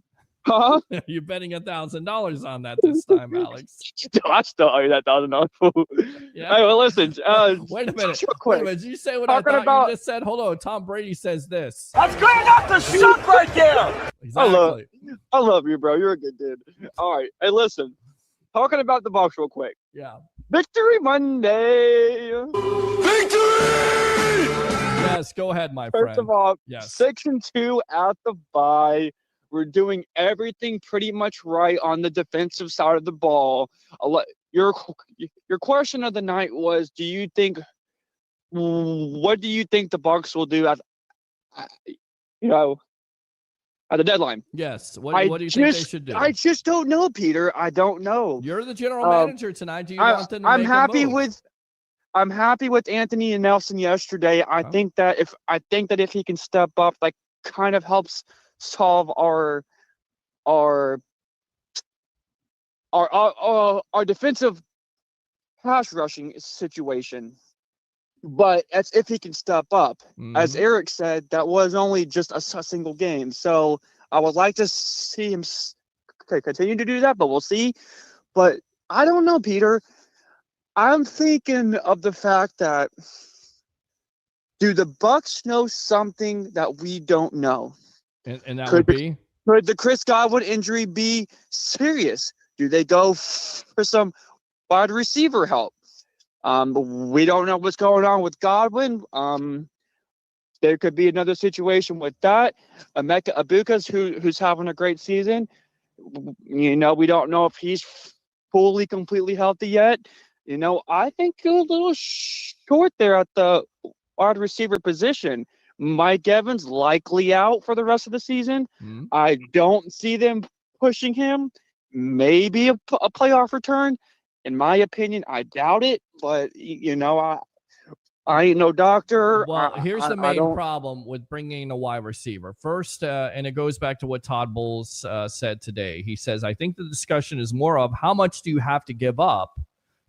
I: Huh?
A: You're betting $1,000 on that this time, Alex.
I: I still owe you that $1,000. Yeah. Hey, well, listen.
A: Wait a minute.
I: Quick.
A: Did you say what I thought you just said? Hold on. Tom Brady says this.
D: That's great off the shot right there.
A: Exactly.
I: I love you, bro. You're a good dude. All right. Hey, listen. Talking about the Bucs real quick.
A: Yeah.
I: Victory Monday.
D: Victory!
A: Yes, go ahead, my friend.
I: First of all,
A: yes.
I: 6-2 at the bye. We're doing everything pretty much right on the defensive side of the ball. Your question of the night was, what do you think the Bucs will do at the deadline?
A: Yes. What do you think they should do?
I: I just don't know, Peter. I don't know.
A: You're the general manager tonight. Do you want them to
I: I'm
A: make
I: happy
A: a move?
I: I'm happy with Anthony and Nelson yesterday. I think that if he can step up, like kind of helps solve our defensive pass rushing situation. But as if he can step up, as Eric said, that was only just a single game. So I would like to see him continue to do that, but we'll see. But I don't know, Peter. I'm thinking of the fact that, do the Bucs know something that we don't know?
A: And that would be?
I: Could the Chris Godwin injury be serious? Do they go for some wide receiver help? We don't know what's going on with Godwin. There could be another situation with that. Emeka Egbuka's who's having a great season. We don't know if he's completely healthy yet. I think you're a little short there at the wide receiver position. Mike Evans likely out for the rest of the season. I don't see them pushing him. Maybe a playoff return. In my opinion, I doubt it. But I ain't no doctor.
A: Well, here's the main problem with bringing in a wide receiver. First, and it goes back to what Todd Bowles said today. He says, I think the discussion is more of how much do you have to give up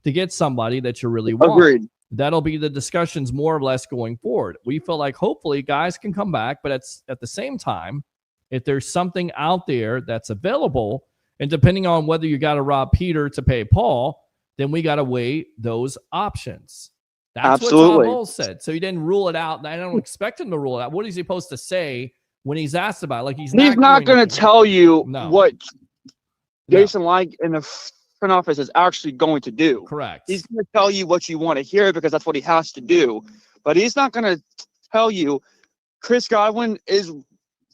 A: to get somebody that you really want.
I: Agreed.
A: That'll be the discussions more or less going forward. We feel like hopefully guys can come back, but at the same time, if there's something out there that's available, and depending on whether you got to rob Peter to pay Paul, then we got to weigh those options. That's
I: Absolutely.
A: what Todd Bowles said. So he didn't rule it out. And I don't expect him to rule it out. What is he supposed to say when he's asked about it? Like he's not
I: going to tell you what Jason Licht in the front office is actually going to do.
A: Correct.
I: He's going to tell you what you want to hear because that's what he has to do. But he's not going to tell you Chris Godwin is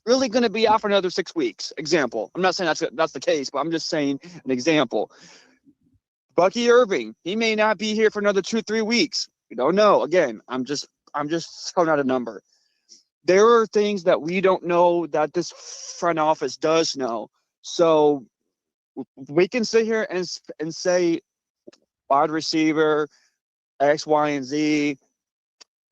I: really going to be out for another 6 weeks. Example. I'm not saying that's the case, but I'm just saying an example. Bucky Irving, he may not be here for another 2-3 weeks. We don't know. Again, I'm just throwing out a number. There are things that we don't know that this front office does know. So we can sit here and say wide receiver, X, Y, and Z,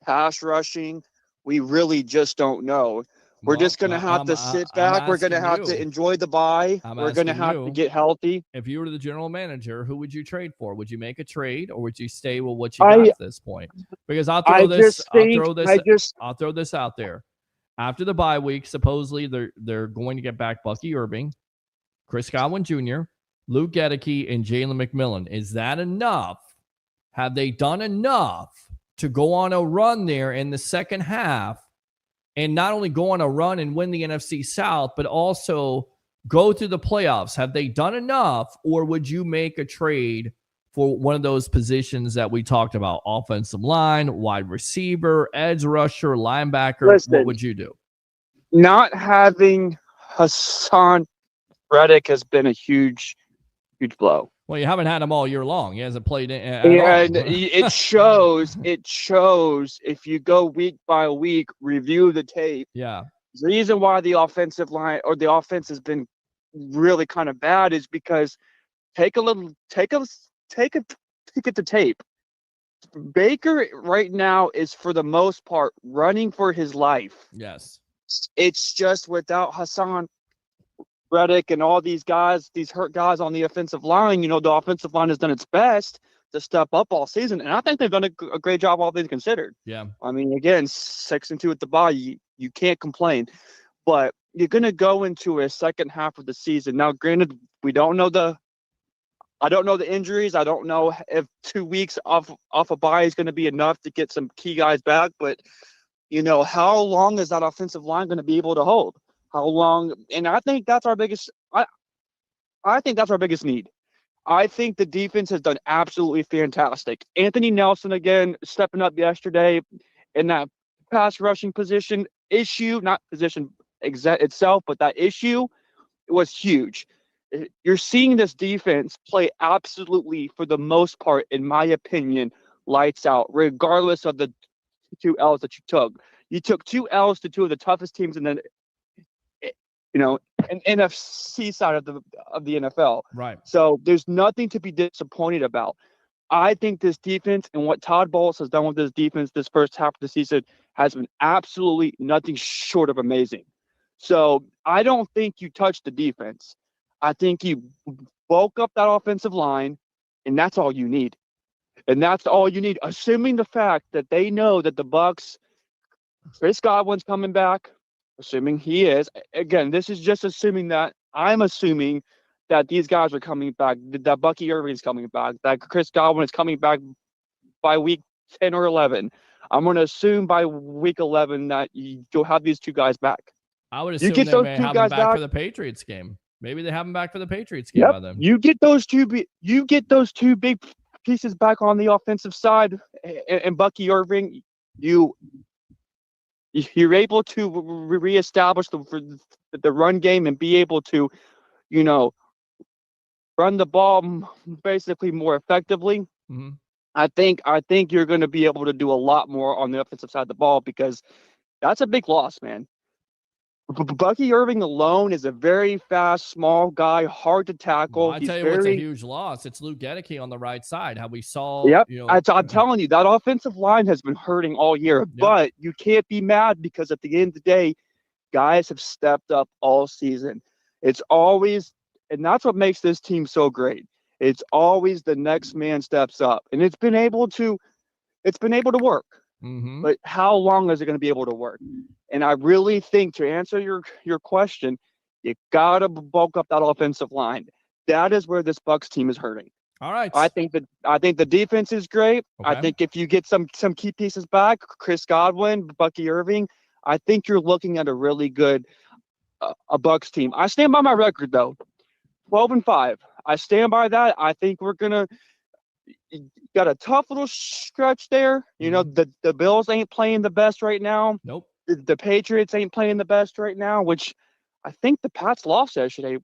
I: pass rushing. We really just don't know. We're just going to have to sit back. We're going to have to enjoy the bye. We're going to have to get healthy.
A: If you were the general manager, who would you trade for? Would you make a trade or would you stay with what you got at this point? Because I'll throw this out there. After the bye week, supposedly they're going to get back Bucky Irving, Chris Godwin Jr., Luke Gedeke, and Jalen McMillan. Is that enough? Have they done enough to go on a run there in the second half? And not only go on a run and win the NFC South, but also go to the playoffs. Have they done enough, or would you make a trade for one of those positions that we talked about? Offensive line, wide receiver, edge rusher, linebacker.
I: Listen,
A: what would you do?
I: Not having Hassan Reddick has been a huge blow.
A: Well, you haven't had him all year long. He hasn't played at
I: And
A: all.
I: it shows. It shows if you go week by week, review the tape.
A: Yeah.
I: The reason why the offensive line or the offense has been really kind of bad is because take a look at the tape. Baker right now is for the most part running for his life.
A: Yes.
I: It's just without Hassan Reddick and all these guys, these hurt guys on the offensive line, the offensive line has done its best to step up all season. And I think they've done a great job, all things considered.
A: Yeah.
I: I mean, again, 6-2 at the bye, you can't complain. But you're going to go into a second half of the season. Now, granted, I don't know the injuries. I don't know if 2 weeks off a bye is going to be enough to get some key guys back. But, how long is that offensive line going to be able to hold? How long? And I think that's our biggest. I think that's our biggest need. I think the defense has done absolutely fantastic. Anthony Nelson again stepping up yesterday in that pass rushing position issue, not position itself, but that issue was huge. You're seeing this defense play absolutely, for the most part, in my opinion, lights out, regardless of the 2 L's that you took. You took 2 L's to 2 of the toughest teams in the an NFC side of the NFL.
A: Right.
I: So there's nothing to be disappointed about. I think this defense and what Todd Bowles has done with this defense this first half of the season has been absolutely nothing short of amazing. So I don't think you touch the defense. I think you bulk up that offensive line, and that's all you need. And that's all you need, assuming the fact that they know that the Bucs, Chris Godwin's coming back, assuming he is. Again, this is just assuming that I'm assuming that these guys are coming back, that Bucky Irving's coming back, that Chris Godwin is coming back by week 10 or 11. I'm going to assume by week 11 that you'll have these 2 guys back.
A: I would assume they may have them back for the Patriots game. Maybe they have them back for the Patriots game by then.
I: You get those two big pieces back on the offensive side, and Bucky Irving, you're able to reestablish the run game and be able to, run the ball basically more effectively.
A: Mm-hmm.
I: I think you're going to be able to do a lot more on the offensive side of the ball, because that's a big loss, man. Bucky Irving alone is a very fast, small guy, hard to tackle.
A: Well, I tell you what's a huge loss. It's Luke Gedeke on the right side. How we saw.
I: Yep. I'm telling you, that offensive line has been hurting all year. Yep. But you can't be mad, because at the end of the day, guys have stepped up all season. It's always, and that's what makes this team so great. It's always the next man steps up, and it's been able to work.
A: Mm-hmm.
I: But how long is it going to be able to work? And I really think, to answer your question, you got to bulk up that offensive line. That is where this Bucs team is hurting.
A: All right.
I: I think the defense is great.
A: Okay.
I: I think if you get some key pieces back, Chris Godwin, Bucky Irving, I think you're looking at a really good a Bucs team. I stand by my record, though. 12-5. I stand by that. I think we're gonna got a tough little stretch there. The Bills ain't playing the best right now.
A: Nope.
I: The Patriots ain't playing the best right now, which I think the Pats lost yesterday.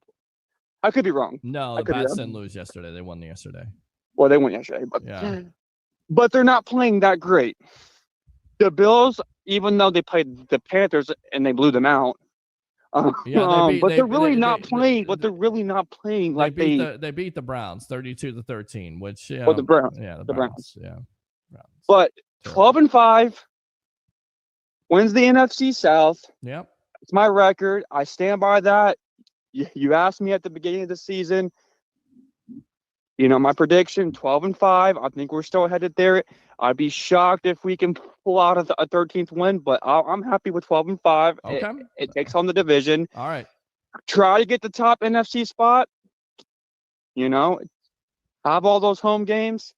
I: I could be wrong.
A: No, the Pats didn't lose yesterday. They won yesterday.
I: Well, they won yesterday, but they're not playing that great. The Bills, even though they played the Panthers and they blew them out, but they're really not playing like
A: they beat the Browns 32-13, which
I: the Browns.
A: Yeah, the Browns. Yeah. Browns.
I: But 12-5 wins the NFC South.
A: Yep.
I: It's my record. I stand by that. You asked me at the beginning of the season, my prediction, 12-5. I think we're still headed there. I'd be shocked if we can pull out a 13th win, but I'm happy with 12-5.
A: Okay.
I: It takes on the division.
A: All right.
I: Try to get the top NFC spot. Have all those home games,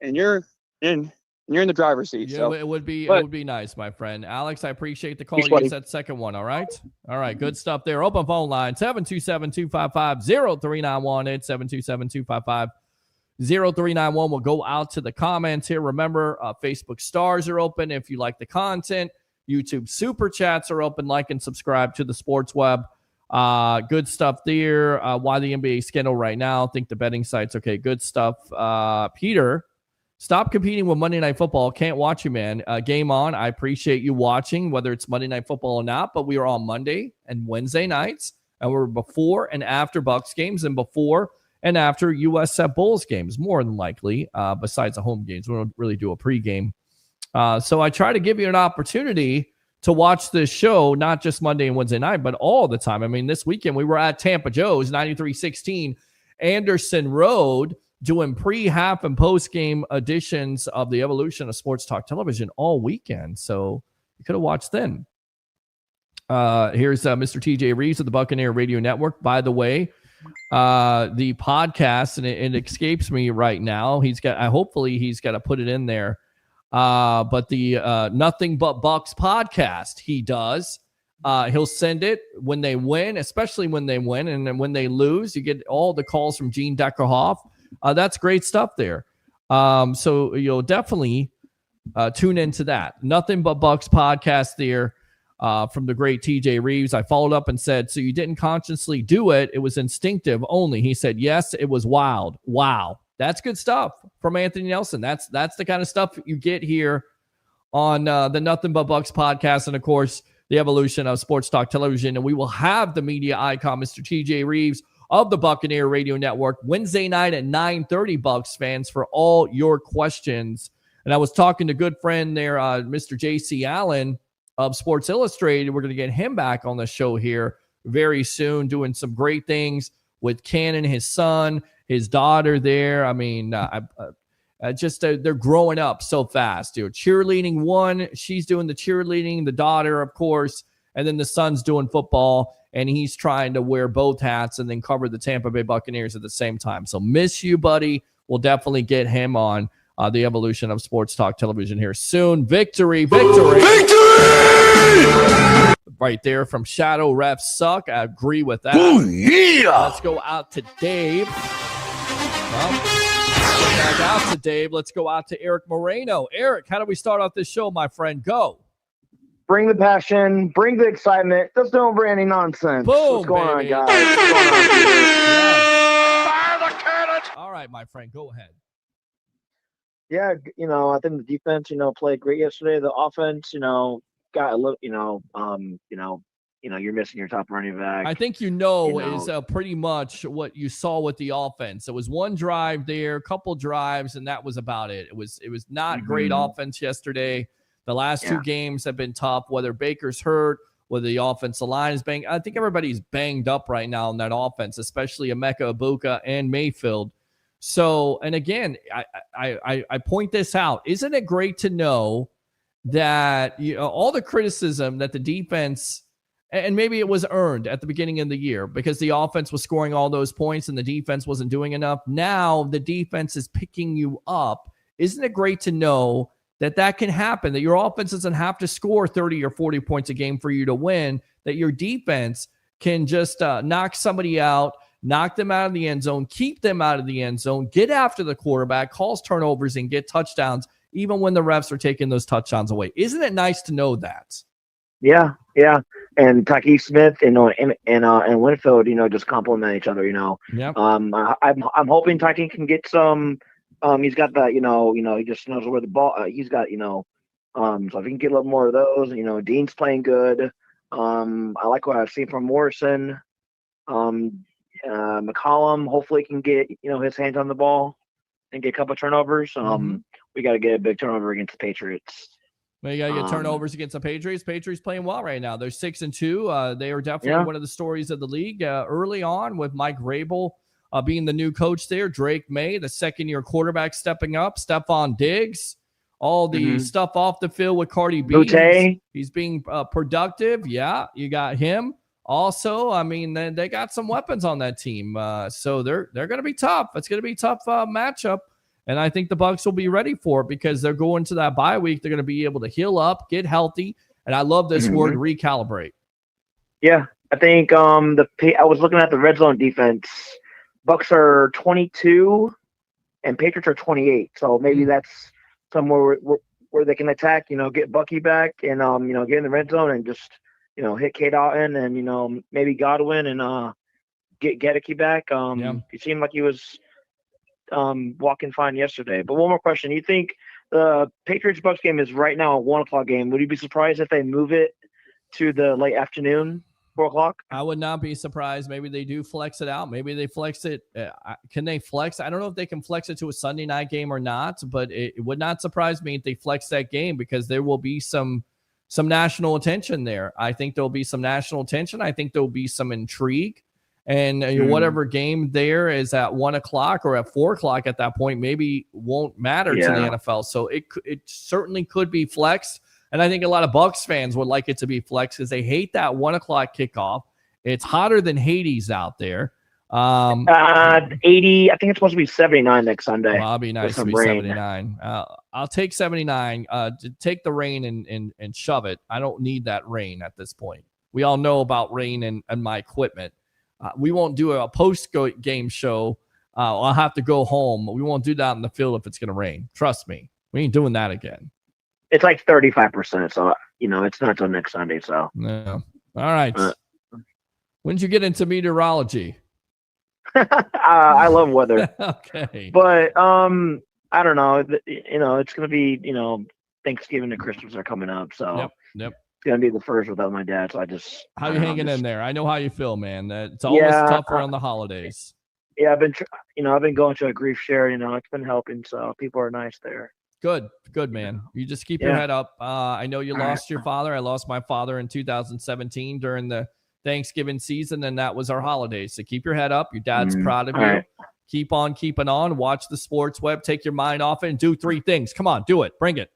I: and you're in the driver's seat.
A: Yeah,
I: so
A: it would be nice, my friend. Alex, I appreciate the call. You get that second one, all right? All right, good stuff there. Open phone line, 727-255-0391. It's 727-255-0391. We'll go out to the comments here. Remember, Facebook stars are open if you like the content. YouTube. Super chats are open. Like and subscribe to the Sports Web. Good stuff there. Why the NBA scandal right now? Think the betting sites. Okay, good stuff. Peter, stop competing with Monday Night Football. Can't watch you, man. Game on. I appreciate you watching, whether it's Monday Night Football or not, but we are on Monday and Wednesday nights, and we're before and after Bucs games and before and after USF Bulls games, more than likely, besides the home games. We don't really do a pregame. So I try to give you an opportunity to watch this show, not just Monday and Wednesday night, but all the time. I mean, this weekend we were at Tampa Joe's 93-16 Anderson Road doing pre-half and post-game editions of the evolution of Sports Talk Television all weekend. So you could have watched then. Here's Mr. TJ Reeves of the Buccaneer Radio Network. By the way, the podcast, and it escapes me right now. Hopefully he's got to put it in there. But the Nothing But Bucs podcast, he does. He'll send it when they win, especially when they win. And then when they lose, you get all the calls from Gene Deckerhoff. That's great stuff there. So you'll definitely tune into that. Nothing But Bucs podcast there from the great TJ Reeves. I followed up and said, so you didn't consciously do it. It was instinctive only. He said, yes, it was wild. Wow. That's good stuff from Anthony Nelson. That's the kind of stuff you get here on the Nothing But Bucs podcast, and of course the evolution of Sports Talk Television. And we will have the media icon, Mr. TJ Reeves of the Buccaneer Radio Network, Wednesday night at 9:30. Bucs fans, for all your questions. And I was talking to good friend there, Mr. J.C. Allen of Sports Illustrated. We're going to get him back on the show here very soon, doing some great things with Cannon, his son, his daughter there. I mean, they're growing up so fast. Cheerleading one, she's doing the cheerleading, the daughter, of course, and then the son's doing football, and he's trying to wear both hats and then cover the Tampa Bay Buccaneers at the same time. So miss you, buddy. We'll definitely get him on the evolution of Sports Talk Television here soon. Victory! Right there from Shadow Refs Suck. I agree with that.
D: Oh, yeah!
A: Let's go out to Dave. Back out to Dave. Let's go out to Eric Moreno. Eric, how do we start off this show, my friend? Go.
J: Bring the passion. Bring the excitement. Just don't bring any nonsense.
A: Boom,
J: What's going
A: baby.
J: on, guys? What's going on,
A: Yes.
E: Fire the cannon!
A: All right, my friend, go ahead.
J: Yeah, I think the defense, played great yesterday. The offense, got a little, you're missing your top running back.
A: I think is pretty much what you saw with the offense. It was one drive there, couple drives, and that was about it. It was not great offense yesterday. The last two games have been tough, whether Baker's hurt, whether the offensive line is banged. I think everybody's banged up right now in that offense, especially Emeka Egbuka and Mayfield. So, and again, I point this out. Isn't it great to know that all the criticism that the defense, and maybe it was earned at the beginning of the year because the offense was scoring all those points and the defense wasn't doing enough. Now the defense is picking you up. Isn't it great to know that can happen, that your offense doesn't have to score 30 or 40 points a game for you to win, that your defense can just knock somebody out, knock them out of the end zone, keep them out of the end zone, get after the quarterback, cause turnovers, and get touchdowns, even when the refs are taking those touchdowns away. Isn't it nice to know that?
J: Yeah. And Taki Smith and Winfield, just complement each other.
A: Yep.
J: I'm hoping Taki can get some. He's got that. He just knows where the ball. He's got. So if he can get a little more of those, Dean's playing good. I like what I've seen from Morrison. McCollum hopefully can get his hands on the ball and get a couple of turnovers. We got to get a big turnover against the Patriots.
A: Well, you got to get turnovers against the Patriots. Patriots playing well right now. They're 6-2. They are definitely one of the stories of the league early on with Mike Vrabel being the new coach there. Drake May, the second-year quarterback, stepping up. Stephon Diggs, all the stuff off the field with Cardi B. He's being productive. Yeah, you got him. Also, I mean, they got some weapons on that team. So they're going to be tough. It's going to be a tough matchup. And I think the Bucs will be ready for it because they're going to that bye week. They're going to be able to heal up, get healthy. And I love this word, recalibrate.
J: Yeah, I think I was looking at the red zone defense. Bucs are 22 and Patriots are 28. So maybe that's somewhere where they can attack, get Bucky back and get in the red zone and just hit Kate Otten and maybe Godwin and get Gedeke back. He seemed like he was walking fine yesterday. But one more question: you think the Patriots Bucs game is right now a 1:00 game? Would you be surprised if they move it to the late afternoon, 4:00?
A: I would not be surprised. Maybe they do flex it out. Maybe they flex it. Can they flex? I don't know if they can flex it to a Sunday night game or not, but it would not surprise me if they flex that game because there will be some national attention there. I think there'll be some national attention. I think there'll be some intrigue. And whatever game there is at 1:00 or at 4:00 at that point, maybe won't matter to the NFL. So it certainly could be flexed. And I think a lot of Bucs fans would like it to be flexed because they hate that 1:00 kickoff. It's hotter than Hades out there.
J: 80, I think it's supposed to be 79 next Sunday.
A: Well, it'll be nice to be 79. I'll take 79. Take the rain and shove it. I don't need that rain at this point. We all know about rain and my equipment. We won't do a post-game show. I'll have to go home. We won't do that in the field if it's going to rain. Trust me. We ain't doing that again.
J: It's like 35%, so it's not till next Sunday. So
A: yeah. All right. When did you get into meteorology?
J: I love weather.
A: Okay.
J: But I don't know. It's gonna be Thanksgiving and Christmas are coming up, so
A: yep.
J: It's gonna be the first without my dad. So
A: how you hanging in there? I know how you feel, man. It's always tough around the holidays.
J: Yeah, I've been going to a grief share. It's been helping. So people are nice there.
A: Good, man. You just keep your head up. I know you lost your father. I lost my father in 2017 during the Thanksgiving season, and that was our holiday. So keep your head up. Your dad's proud of you.
J: Right.
A: Keep on keeping on. Watch the sports web. Take your mind off it and do 3 things. Come on, do it. Bring it.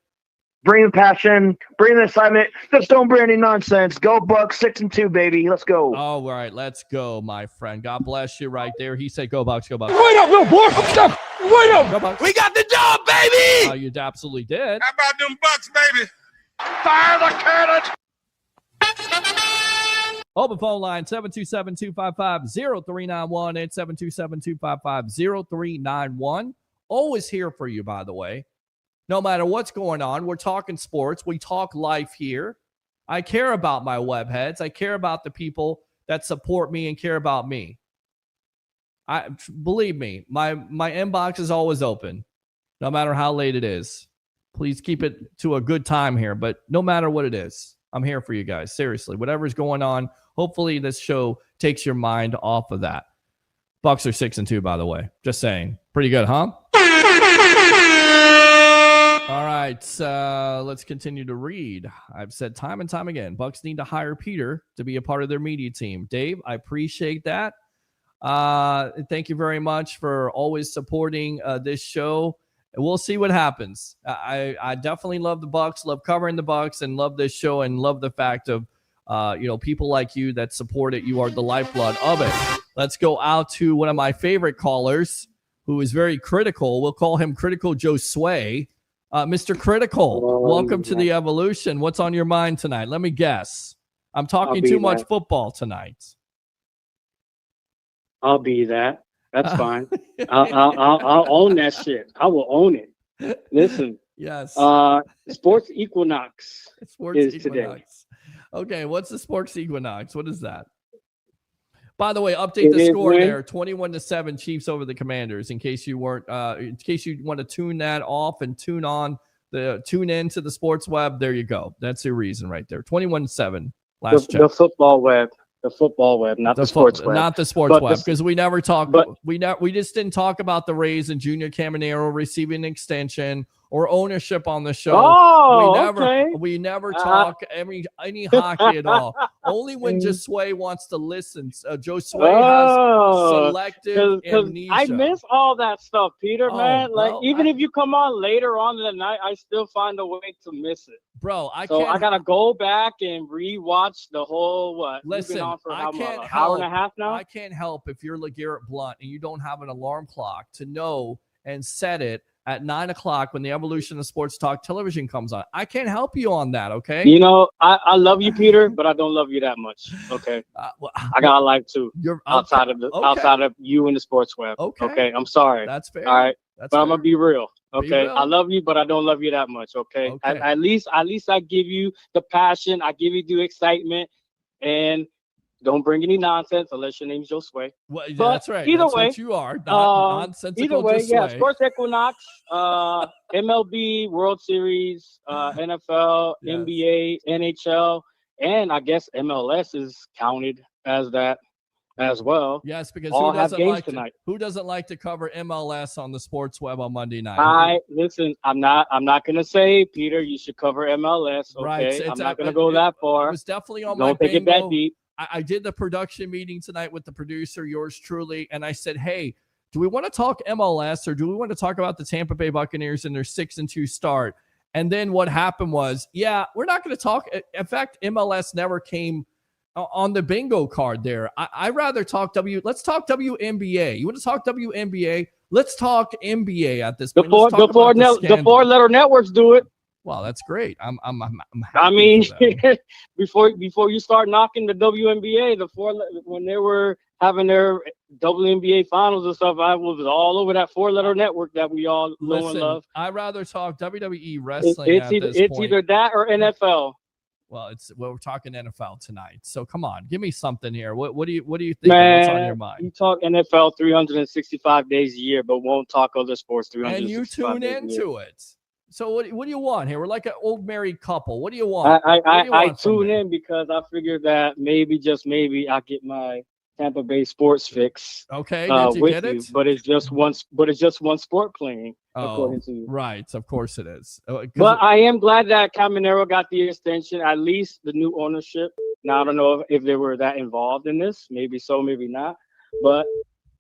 J: Bring the passion. Bring the excitement. Just don't bring any nonsense. Go Bucs 6-2, baby. Let's go.
A: All right, let's go, my friend. God bless you right there. He said, "Go Bucs, go Bucs."
C: Wait up, little boy. Stop. Wait up.
A: Go Bucs.
D: We got the job, baby!
A: You absolutely did.
C: How about them Bucks, baby?
E: Fire the cannon!
A: Open phone line 727-255-0391 and 727-255-0391. Always here for you, by the way. No matter what's going on, we're talking sports. We talk life here. I care about my webheads. I care about the people that support me and care about me. Believe me, my inbox is always open, no matter how late it is. Please keep it to a good time here, but no matter what it is, I'm here for you guys. Seriously, whatever's going on, hopefully this show takes your mind off of that. Bucs are 6-2, by the way. Just saying. Pretty good, huh? All right, let's continue to read. I've said time and time again, Bucs need to hire Peter to be a part of their media team. Dave, I appreciate that. Thank you very much for always supporting this show. And we'll see what happens. I definitely love the Bucs, love covering the Bucs, and love this show, and love the fact of people like you that support it. You are the lifeblood of it. Let's go out to one of my favorite callers, who is very critical. We'll call him Critical Joe Sway. Mr. Critical, welcome to the Evolution. What's on your mind tonight? Let me guess. I'm talking too much football tonight.
K: I'll be that. That's fine. I'll own that shit. I will own it. Listen.
A: Yes.
K: Sports Equinox
A: is today. Okay, what's the Sports Equinox? What is that? By the way, update the score there. 21-7 Chiefs over the Commanders. In case you weren't, in case you want to tune that off and tune in to the sports web. There you go. That's your reason right there. 21-7. Last check.
K: The football web. The football web, not the sports web.
A: Not the sports web, because we never talked. We just didn't talk about the Rays and Junior Caminero receiving an extension or ownership on the show.
K: Oh,
A: we never talk any hockey at all. Only when Joe Sway wants to listen. Joe Sway has selective amnesia.
K: I miss all that stuff, Peter, man. Even if you come on later on in the night, I still find a way to miss it.
A: Bro, I
K: gotta go back and rewatch the whole
A: Listen,
K: on for
A: I can't help.
K: Hour and a half now.
A: I can't help if you're LeGarrette Blount and you don't have an alarm clock to know and set it at 9:00 when the Evolution of Sports Talk television comes on. I can't help you on that, okay?
K: I love you, Peter, but I don't love you that much. Okay, I got a life too. You're outside of you and the sports web. Okay, I'm sorry.
A: That's fair.
K: All right, but I'm gonna be real. Okay,
A: will.
K: I love you, but I don't love you that much. Okay,
A: Okay.
K: At least I give you the passion, I give you the excitement, and don't bring any nonsense unless your name's Josue.
A: Well,
K: But
A: that's right.
K: either
A: That's
K: way,
A: what you are. Not
K: either
A: nonsensical
K: way, yeah,
A: Josue.
K: Sports Equinox, MLB, World Series, NFL,
A: Yes.
K: NBA, NHL, and I guess MLS is counted as that as well.
A: Yes, because
K: All
A: who
K: have
A: doesn't
K: games
A: like
K: tonight.
A: who doesn't like to cover MLS on the sports web on Monday night?
K: Listen. I'm not gonna say, Peter, you should cover MLS.
A: Right.
K: Okay,
A: It's
K: I'm not gonna go that
A: It
K: far.
A: was definitely on my
K: Don't take it that
A: bingo.
K: deep.
A: I did the production meeting tonight with the producer, yours truly, and I said, hey, do we want to talk MLS or do we want to talk about the Tampa Bay Buccaneers and their 6-2 start? And then what happened was, yeah, we're not going to talk. In fact, MLS never came on the bingo card there. I rather talk let's talk WNBA. You want to talk WNBA? Let's talk NBA at this point.
K: The four-letter networks do it.
A: Wow, that's great. I'm happy.
K: I mean,
A: for them.
K: before you start knocking the WNBA, when they were having their WNBA finals and stuff, I was all over that four-letter network that we all know and love.
A: I'd rather talk WWE wrestling
K: It's either that or NFL.
A: Well, we're talking NFL tonight. So come on, give me something here. What do you think?
K: Man,
A: what's on your mind?
K: You talk NFL 365 days a year, but won't talk other sports 365
A: and you tune into it. So what do you want here? We're like an old married couple. What do you
K: want?
A: want?
K: I tune in because I figured that maybe, just maybe, I get my Tampa Bay sports fix.
A: Okay, did you get it?
K: But it's just one sport playing.
A: According to you. Right, of course it is.
K: But I am glad that Caminero got the extension, at least the new ownership. Now I don't know if they were that involved in this. Maybe so, maybe not. But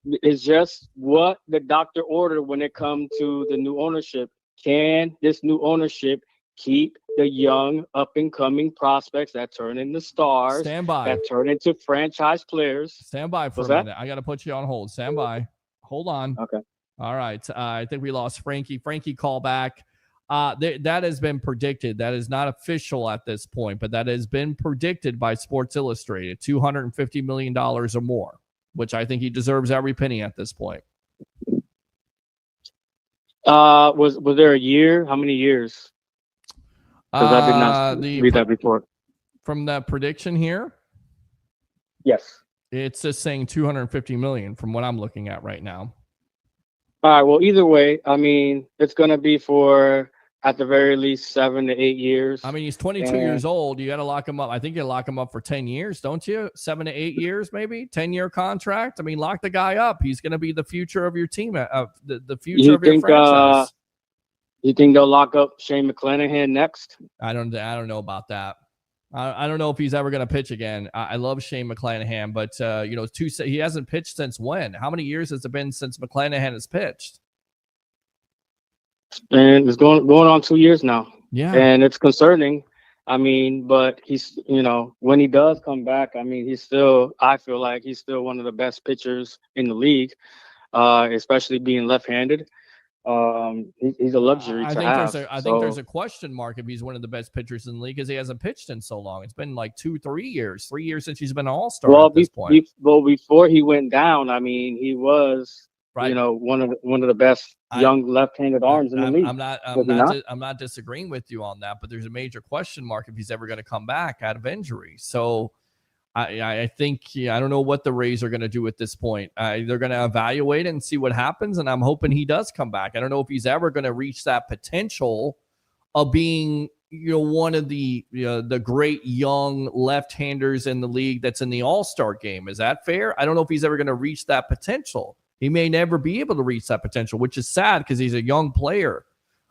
K: it's just what the doctor ordered when it comes to the new ownership. Can this new ownership keep the young up-and-coming prospects that turn into stars, that turn into franchise players?
A: Stand by for a minute. I got to put you on hold. Stand by. Hold on.
K: Okay.
A: All right. I think we lost Frankie. Frankie, call back. That has been predicted. That is not official at this point, but that has been predicted by Sports Illustrated, $250 million or more, which I think he deserves every penny at this point.
K: Was there a year? How many years? Because I did not read that report.
A: From that prediction here?
K: Yes.
A: It's just saying $250 million from what I'm looking at right now.
K: All right. Well, either way, I mean, it's going to be for, at the very least, 7 to 8 years.
A: I mean, he's 22 years old. You got to lock him up. I think you lock him up for 10 years, don't you? 7 to 8 years, maybe 10-year contract. I mean, lock the guy up. He's going to be the future of your team, the future of your franchise.
K: You think they'll lock up Shane McClanahan next?
A: I don't know about that. I don't know if he's ever going to pitch again. I love Shane McClanahan, but he hasn't pitched since when? How many years has it been since McClanahan has pitched?
K: And it's going on 2 years now.
A: Yeah,
K: and it's concerning. I mean, but he's, when he does come back, I mean, I feel like he's still one of the best pitchers in the league, especially being left-handed. He's a luxury to have.
A: I think there's a question mark if he's one of the best pitchers in the league because he hasn't pitched in so long. It's been like 3 years since he's been an all-star at this point.
K: Well, before he went down, I mean, he was, right, one of the best young left-handed arms in the league.
A: I'm not disagreeing with you on that, but there's a major question mark if he's ever going to come back out of injury. So I think I don't know what the Rays are going to do at this point. They're going to evaluate and see what happens, and I'm hoping he does come back. I don't know if he's ever going to reach that potential of being one of the great young left-handers in the league that's in the All-Star game. Is that fair? I don't know if he's ever going to reach that potential. He may never be able to reach that potential, which is sad because he's a young player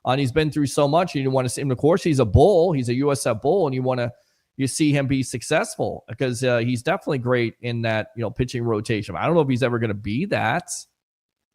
A: and he's been through so much. You want to see him. Of course, he's a Bull. He's a USF Bull, and you see him be successful because he's definitely great in that pitching rotation. I don't know if he's ever going to be that.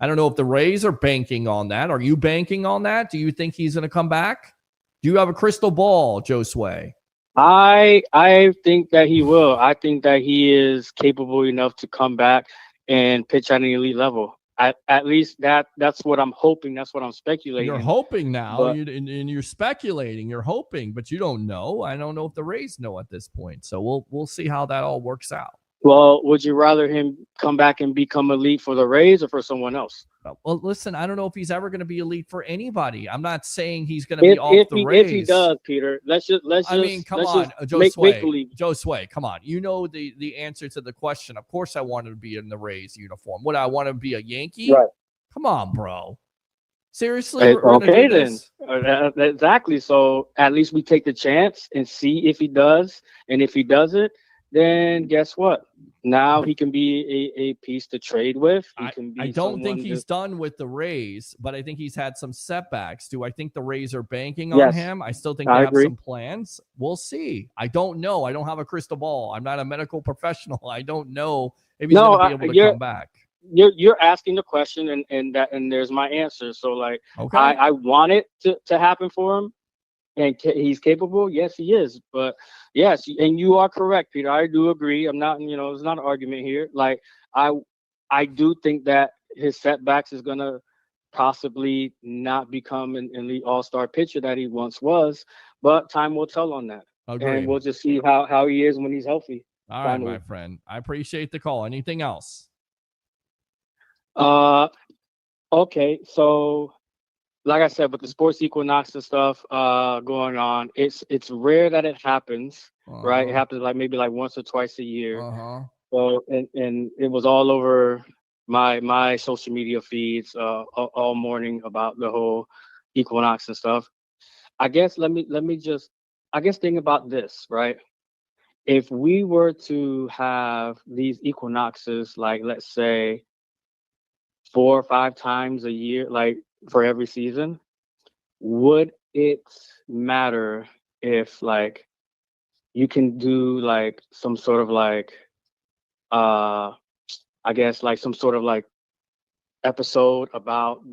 A: I don't know if the Rays are banking on that. Are you banking on that? Do you think he's going to come back? Do you have a crystal ball, Josue?
K: I think that he will. I think that he is capable enough to come back and pitch at an elite level. At least that's what I'm hoping. That's what I'm speculating.
A: You're hoping now, and you're speculating. You're hoping, but you don't know. I don't know if the Rays know at this point. So we'll see how that all works out.
K: Well, would you rather him come back and become elite for the Rays or for someone else?
A: Well, listen, I don't know if he's ever going to be elite for anybody. I'm not saying he's going to be off the Rays.
K: If he does, Peter, let's just.
A: I mean, come on, Joe Sway, come on. You know the answer to the question. Of course, I wanted to be in the Rays uniform. Would I want to be a Yankee?
K: Right.
A: Come on, bro. Seriously?
K: Okay, then. Exactly. So at least we take the chance and see if he does, and if he doesn't, then guess what? Now he can be a piece to trade with.
A: I don't think he's done with the Rays, but I think he's had some setbacks. Do I think the Rays are banking on him? I still think they have some plans. We'll see. I don't know. I don't have a crystal ball. I'm not a medical professional. I don't know if he's going to be able to come back.
K: You're asking the question, and there's my answer. So I want it to happen for him. And he's capable. Yes, he is. But yes, and you are correct, Peter. I do agree. I'm not, there's not an argument here. Like I do think that his setbacks is gonna possibly not become an elite all-star pitcher that he once was. But time will tell on that.
A: Agreed.
K: And we'll just see how he is when he's healthy.
A: All right, my friend. I appreciate the call. Anything else?
K: Okay, so. Like I said, with the sports equinox and stuff going on, it's rare that it happens, right? It happens maybe once or twice a year. So and it was all over my social media feeds all morning about the whole equinox and stuff. I guess let me just think about this, right? If we were to have these equinoxes, let's say 4 or 5 times a year, for every season, would it matter if you can do some sort of some sort of episode about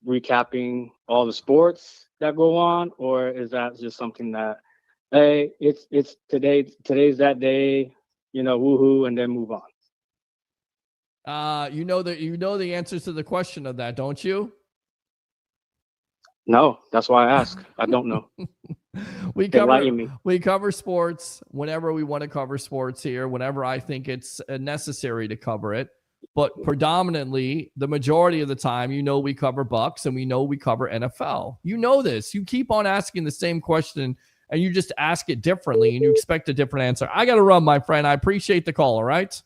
K: recapping all the sports that go on, or is that just something that, hey, it's today's that day, woohoo, and then move on?
A: You know the answers to the question of that, don't you?
K: No, that's why I ask. I don't know.
A: We cover sports whenever we want to cover sports here, whenever I think it's necessary to cover it. But predominantly, the majority of the time, we cover Bucs and we cover NFL. You know this. You keep on asking the same question and you just ask it differently and you expect a different answer. I got to run, my friend. I appreciate the call, all right?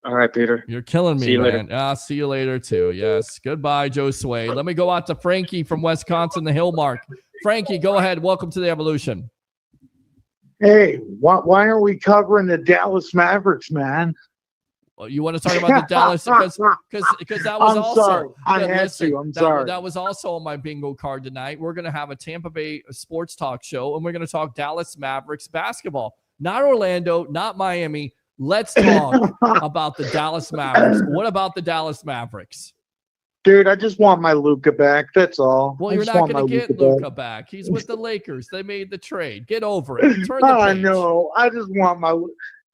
K: All right, Peter.
A: You're killing me,
K: see you
A: man.
K: Later.
A: See you later, too. Yes. Goodbye, Joe Sway. Let me go out to Frankie from Wisconsin, the Hill Mark. Frankie, go ahead. Welcome to the Evolution.
L: Hey, why aren't we covering the Dallas Mavericks, man?
A: Well, you want to talk about the Dallas because that was
L: I'm sorry.
A: That was also on my bingo card tonight. We're going to have a Tampa Bay sports talk show, and we're going to talk Dallas Mavericks basketball. Not Orlando, not Miami. Let's talk about the Dallas Mavericks. What about the Dallas Mavericks?
L: Dude, I just want my Luka back. That's all.
A: Well, you're not going to get Luka back. He's with the Lakers. They made the trade. Get over it. Turn the page.
L: I know. I just want my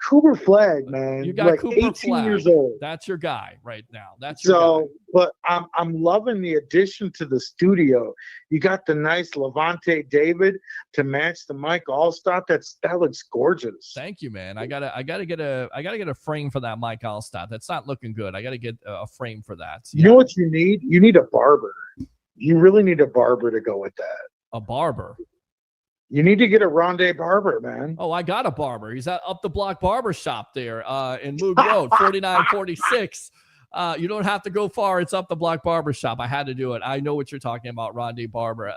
L: Cooper Flag, man.
A: You got Cooper
L: 18
A: Flag.
L: years old.
A: That's your guy right now. That's your guy.
L: But I'm loving the addition to the studio. You got the nice Levante David to match the Mike Allstott. That looks gorgeous.
A: Thank you, man. I gotta get a frame for that Mike Allstott. That's not looking good. I gotta get a frame for that.
L: You know what you need? You need a barber. You really need a barber to go with that.
A: A barber.
L: You need to get a Rondé barber, man.
A: Oh, I got a barber. He's at Up the Block Barber Shop there in Moog Road, 4946. You don't have to go far. It's Up the Block Barber Shop. I had to do it. I know what you're talking about, Rondé Barber.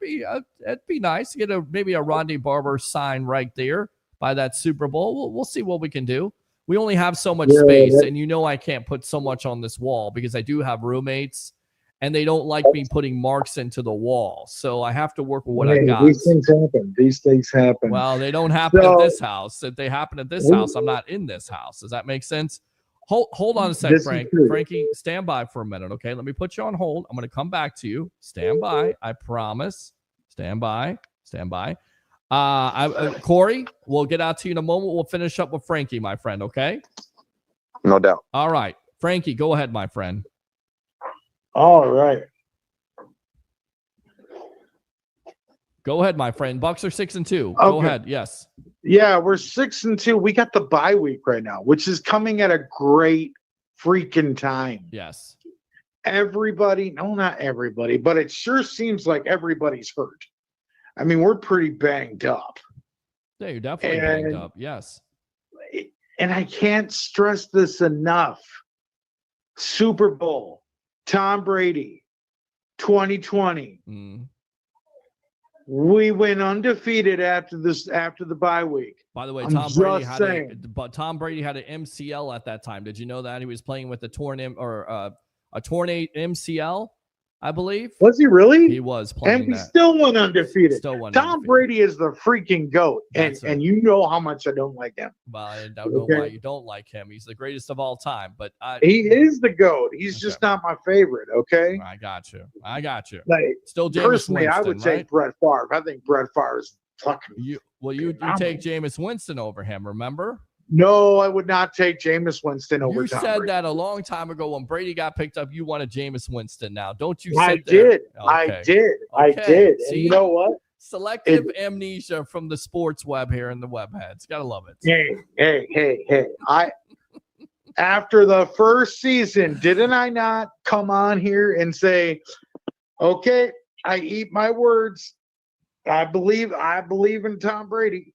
A: It'd be nice to get maybe a Rondé Barber sign right there by that Super Bowl. We'll see what we can do. We only have so much space, and I can't put so much on this wall because I do have roommates. And they don't like me putting marks into the wall. So I have to work with what I got.
L: These things happen.
A: Well, they don't happen at this house. If they happen at this house, I'm not in this house. Does that make sense? Hold on a sec, Frank. Frankie, stand by for a minute, okay? Let me put you on hold. I'm going to come back to you. Stand by. I promise. Stand by. Corey, we'll get out to you in a moment. We'll finish up with Frankie, my friend, okay?
F: No doubt.
A: All right. Frankie, go ahead, my friend.
L: All right.
A: Go ahead, my friend. Bucs are 6-2.
L: Okay.
A: Go ahead. Yes.
L: Yeah, we're 6-2. We got the bye week right now, which is coming at a great freaking time.
A: Yes.
L: Everybody, no, not everybody, but it sure seems like everybody's hurt. I mean, we're pretty banged up.
A: Yeah, you're definitely banged up. Yes.
L: And I can't stress this enough. Super Bowl, Tom Brady, 2020. We went undefeated after the bye week.
A: By the way,
L: I'm
A: Tom Brady
L: just
A: had
L: saying.
A: Tom Brady had an MCL at that time. Did you know that he was playing with a torn MCL? I believe.
L: Was he really?
A: He was playing
L: and we
A: that.
L: still went undefeated.
A: Still went
L: Tom
A: undefeated.
L: Brady is the freaking GOAT. And you know how much I don't like him.
A: Well, I don't know why you don't like him. He's the greatest of all time. But
L: he is the GOAT. He's just not my favorite, okay?
A: I got you.
L: Like,
A: Still Jameis
L: personally,
A: Winston,
L: I would
A: right?
L: take Brett Favre. I think Brett Favre is fucking.
A: You take Jameis Winston over him, remember?
L: No, I would not take Jameis Winston over
A: You
L: Tom
A: said
L: Brady.
A: that a long time ago when Brady got picked up. You wanted Jameis Winston. Now, don't you?
L: I
A: sit there.
L: did. I
A: Okay.
L: did. I
A: Okay.
L: did.
A: See?
L: And you know what?
A: Selective amnesia from the sports web here in the webheads. Gotta love it.
L: Hey. After the first season, didn't I not come on here and say, okay, I eat my words. I believe in Tom Brady.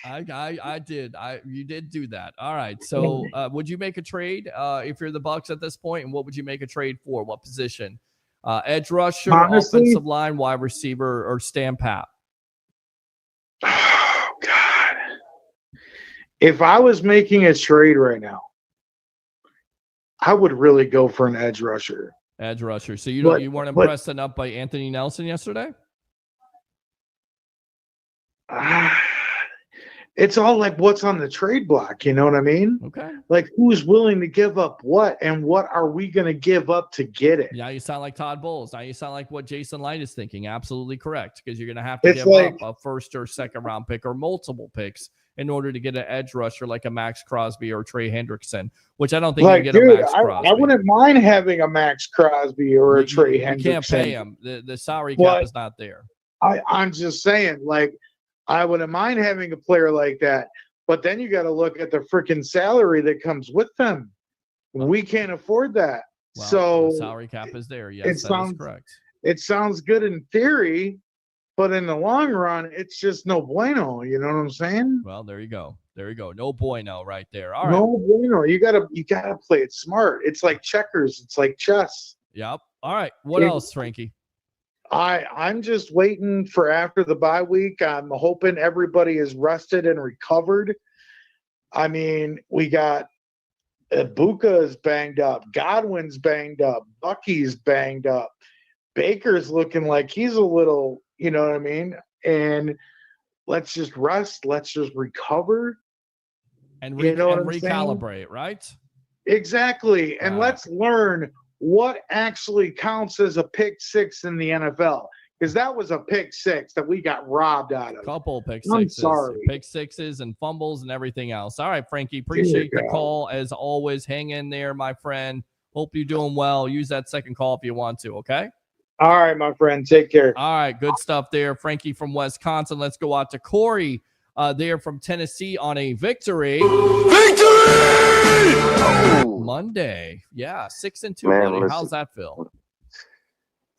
A: I did. You did do that. All right. So, would you make a trade if you're the Bucs at this point? And what would you make a trade for? What position? Edge rusher,
L: Honestly,
A: offensive line, wide receiver, or stand pat?
L: Oh God! If I was making a trade right now, I would really go for an edge rusher.
A: Edge rusher. So you weren't impressed enough by Anthony Nelson yesterday?
L: It's all like what's on the trade block, you know what I mean?
A: Okay.
L: Like who's willing to give up what, and what are we going to give up to get it?
A: Now you sound like Todd Bowles. Now you sound like what Jason Light is thinking. Absolutely correct, because you're going to have to give up a first or second round pick or multiple picks in order to get an edge rusher like a Max Crosby or Trey Hendrickson, which I don't think you can get a Max Crosby.
L: I wouldn't mind having a Max Crosby or a Trey Hendrickson.
A: You can't pay him. The salary cap is not there.
L: I'm just saying, like, I wouldn't mind having a player like that, but then you got to look at the freaking salary that comes with them. We can't afford that.
A: Well,
L: so
A: the salary cap is there. Yes, that is correct.
L: It sounds good in theory, but in the long run, it's just no bueno. You know what I'm saying?
A: Well, there you go. No bueno right there. All right.
L: No bueno. You gotta play it smart. It's like checkers. It's like chess.
A: Yep. All right. What else, Frankie?
L: I'm just waiting for after the bye week. I'm hoping everybody is rested and recovered. I mean, we got Buca is banged up. Godwin's banged up. Bucky's banged up. Baker's looking like he's a little, you know what I mean? And let's just rest. Let's just recover.
A: And recalibrate, right?
L: Exactly. And let's learn what actually counts as a pick six in the NFL, because that was a pick six that we got robbed out of.
A: Couple pick sixes.
L: I'm sorry.
A: Pick sixes and fumbles and everything else. All right, Frankie, appreciate the call as always. Hang in there, my friend. Hope you're doing well. Use that second call if you want to, okay?
L: All right, my friend. Take care.
A: All right, good stuff there. Frankie from Wisconsin. Let's go out to Corey there from Tennessee on a victory. Monday. Yeah, 6-2, buddy.
M: Listen,
A: how's that feel?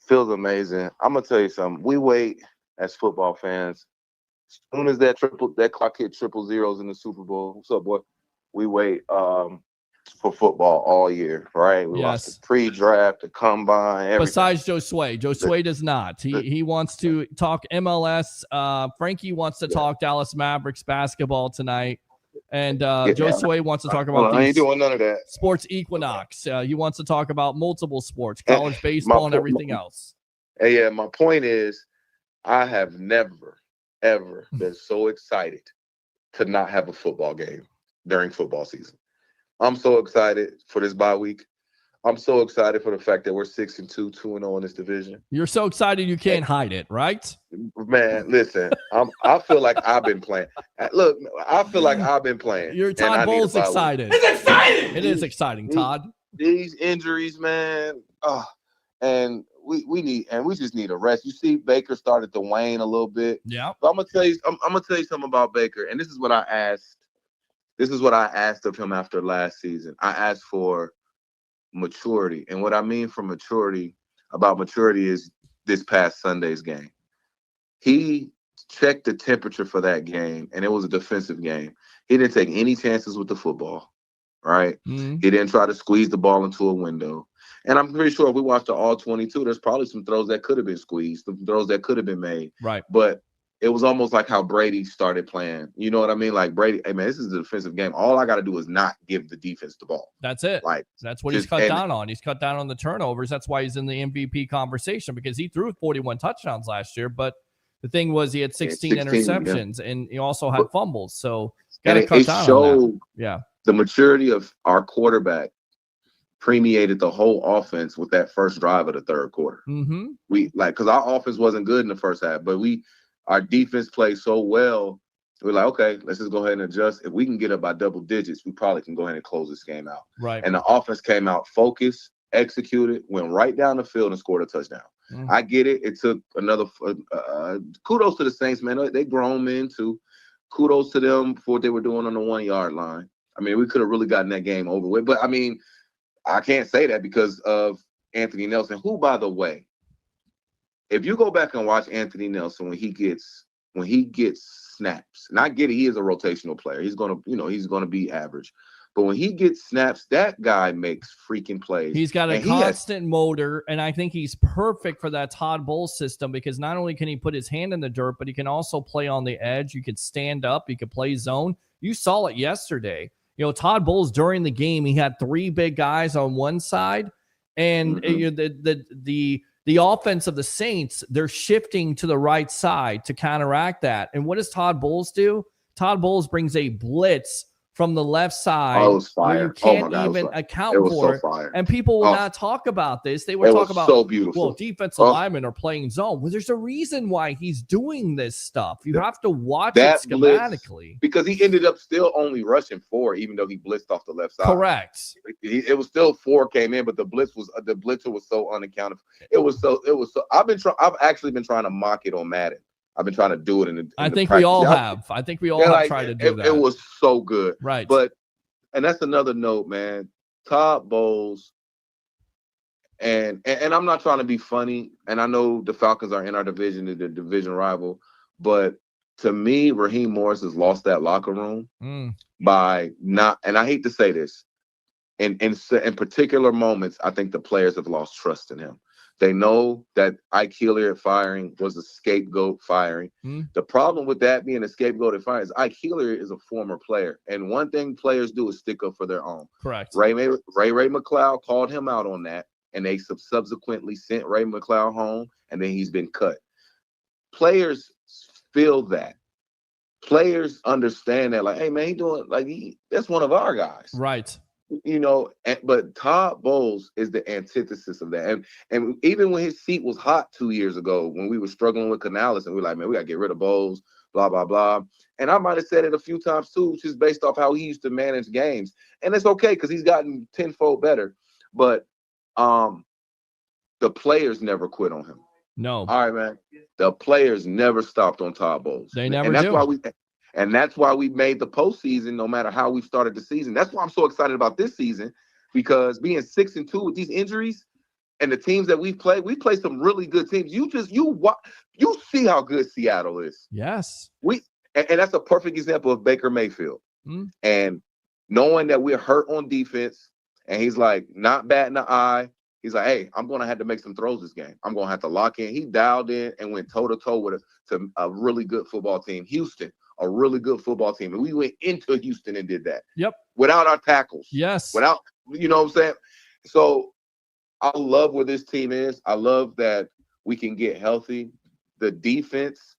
M: Feels amazing. I'm gonna tell you something. We wait as football fans. As soon as that clock hit 000 in the Super Bowl. What's up, boy? We wait for football all year, right? We watch the pre-draft, the combine, everything.
A: Besides Josue. Josue does not. He wants to talk MLS. Frankie wants to talk Dallas Mavericks basketball tonight. And Josue wants to talk about
M: I ain't doing none of that.
A: Sports Equinox. He wants to talk about multiple sports, college baseball and everything else.
M: Yeah, my point is I have never, ever been so excited to not have a football game during football season. I'm so excited for this bye week. I'm so excited for the fact that we're 6-2, 2-0 in this division.
A: You're so excited you can't hide it, right?
M: Man, listen, I feel like I've been playing. Look, I feel like I've been playing.
A: You're Todd Bowles excited.
D: It's exciting.
A: It is exciting, Todd.
M: These injuries, man. And we just need a rest. You see, Baker started to wane a little bit.
A: Yeah.
M: But I'm gonna tell you something about Baker, and this is what I asked. This is what I asked of him after last season. I asked for maturity, and what I mean for maturity is this past Sunday's game. He checked the temperature for that game, and it was a defensive game. He didn't take any chances with the football, right?
A: Mm-hmm.
M: He didn't try to squeeze the ball into a window. And I'm pretty sure if we watched the all 22, there's probably some throws that could have been squeezed, some throws that could have been made.
A: Right.
M: But it was almost like how Brady started playing. You know what I mean? Like Brady, hey man, this is a defensive game. All I got to do is not give the defense the ball.
A: That's it.
M: Like
A: that's what he's cut down on. He's cut down on the turnovers. That's why he's in the MVP conversation, because he threw 41 touchdowns last year. But the thing was, he had 16 interceptions, and he also had fumbles. So got to cut down on that. Yeah.
M: The maturity of our quarterback permeated the whole offense with that first drive of the third quarter.
A: Mm-hmm.
M: Because our offense wasn't good in the first half, but our defense played so well. We're like, okay, let's just go ahead and adjust. If we can get up by double digits, we probably can go ahead and close this game out.
A: Right.
M: And the offense came out focused, executed, went right down the field and scored a touchdown. Mm-hmm. I get it. It took another kudos to the Saints, man. They grown men too. Kudos to them for what they were doing on the 1 yard line. I mean, we could have really gotten that game over with. But I mean, I can't say that because of Anthony Nelson, who, by the way, if you go back and watch Anthony Nelson when he gets snaps, and I get it, he is a rotational player. He's gonna be average. But when he gets snaps, that guy makes freaking plays.
A: He's got a constant motor, and I think he's perfect for that Todd Bowles system, because not only can he put his hand in the dirt, but he can also play on the edge. You could stand up. You could play zone. You saw it yesterday. You know, Todd Bowles during the game, he had 3 big guys on one side, and the offense of the Saints, they're shifting to the right side to counteract that. And what does Todd Bowles do? Todd Bowles brings a blitz from the left side.
M: Oh, it was fire.
A: Where you can't even account for it.
M: Fire.
A: And people will not talk about this. They will talk about,
M: so beautiful.
A: Well, defensive linemen are playing zone. Well, there's a reason why he's doing this stuff. You have to watch it schematically.
M: Blitz, because he ended up still only rushing 4, even though he blitzed off the left side.
A: Correct.
M: It was still 4 came in, but the blitzer was so unaccountable. It was so. I've actually been trying to mock it on Madden. I've been trying to do it
A: I think we all have. I think we all have tried to do that.
M: It was so good.
A: Right.
M: And that's another note, man. Todd Bowles, and I'm not trying to be funny, and I know the Falcons are in our division, the division rival, but to me, Raheem Morris has lost that locker room by not, and I hate to say this, in particular moments, I think the players have lost trust in him. They know that Ike Hilliard firing was a scapegoat firing. The problem with that being a scapegoat firing is Ike Hilliard is a former player. And one thing players do is stick up for their own.
A: Correct.
M: Ray McLeod called him out on that, and they subsequently sent Ray McLeod home, and then he's been cut. Players feel that. Players understand that, like, hey, man, that's one of our guys.
A: Right.
M: You know, but Todd Bowles is the antithesis of that. And even when his seat was hot 2 years ago, when we were struggling with Canales, and we were like, man, we got to get rid of Bowles, blah, blah, blah. And I might have said it a few times too, just based off how he used to manage games. And it's okay because he's gotten tenfold better. But the players never quit on him.
A: No.
M: All right, man. The players never stopped on Todd Bowles.
A: They never
M: and that's
A: do.
M: That's why we made the postseason, no matter how we started the season. That's why I'm so excited about this season, because being 6-2 with these injuries and the teams that we played some really good teams. You see how good Seattle is.
A: Yes.
M: And that's a perfect example of Baker Mayfield. And knowing that we're hurt on defense, and he's like not batting an eye. He's like, hey, I'm going to have to make some throws this game. I'm going to have to lock in. He dialed in and went toe-to-toe with a really good football team. Houston, a really good football team. And we went into Houston and did that.
A: Yep.
M: Without our tackles.
A: Yes.
M: Without, you know what I'm saying? So I love where this team is. I love that we can get healthy. The defense,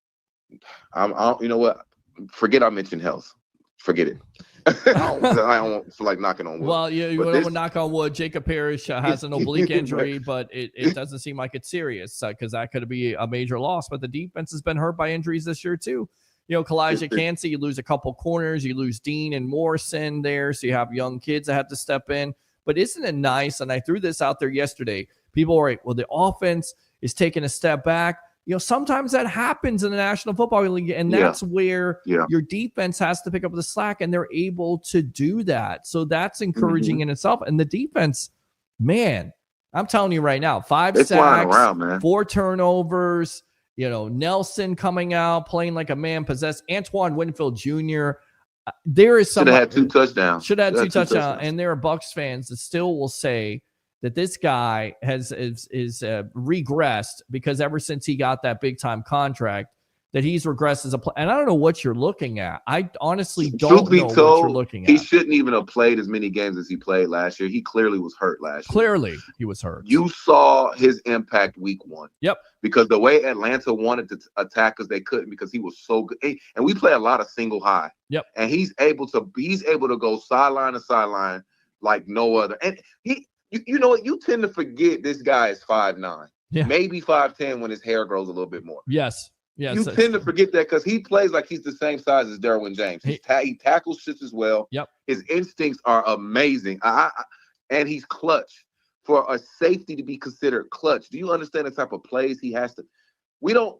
M: you know what? Forget I mentioned health. Forget it. I don't feel like knocking on wood.
A: Well, you don't knock on wood. Jacob Parrish has an oblique injury, but it doesn't seem like it's serious because that could be a major loss. But the defense has been hurt by injuries this year too. You know, Kalijah Kancey, you lose a couple corners, you lose Dean and Morrison there, so you have young kids that have to step in. But isn't it nice? And I threw this out there yesterday people are like, well, the offense is taking a step back. Sometimes that happens in the National Football League, and that's where your defense has to pick up the slack, and they're able to do that. So that's encouraging in itself. And the defense, man, I'm telling you right now, 5 sacks,
M: around,
A: 4 turnovers, Nelson coming out, playing like a man possessed. Antoine Winfield Jr., there is some.
M: Should have had 2 touchdowns.
A: Should have had 2 touchdowns. And there are Bucs fans that still will say that this guy is regressed because ever since he got that big time contract, that he's regressed as a player. And I don't know what you're looking at. I honestly don't know what you're looking at.
M: He shouldn't even have played as many games as he played last year. He clearly was hurt last year.
A: Clearly, he was hurt.
M: You saw his impact week 1.
A: Yep.
M: Because the way Atlanta wanted to attack us, they couldn't because he was so good. And we play a lot of single high.
A: Yep.
M: And he's able to go sideline to sideline like no other. And you know what? You tend to forget this guy is 5'9", maybe 5'10" when his hair grows a little bit more.
A: Yes.
M: You tend to forget that because he plays like he's the same size as Derwin James. He tackles shit as well.
A: Yep.
M: His instincts are amazing. And he's clutch. For a safety to be considered clutch, do you understand the type of plays he has to? We don't.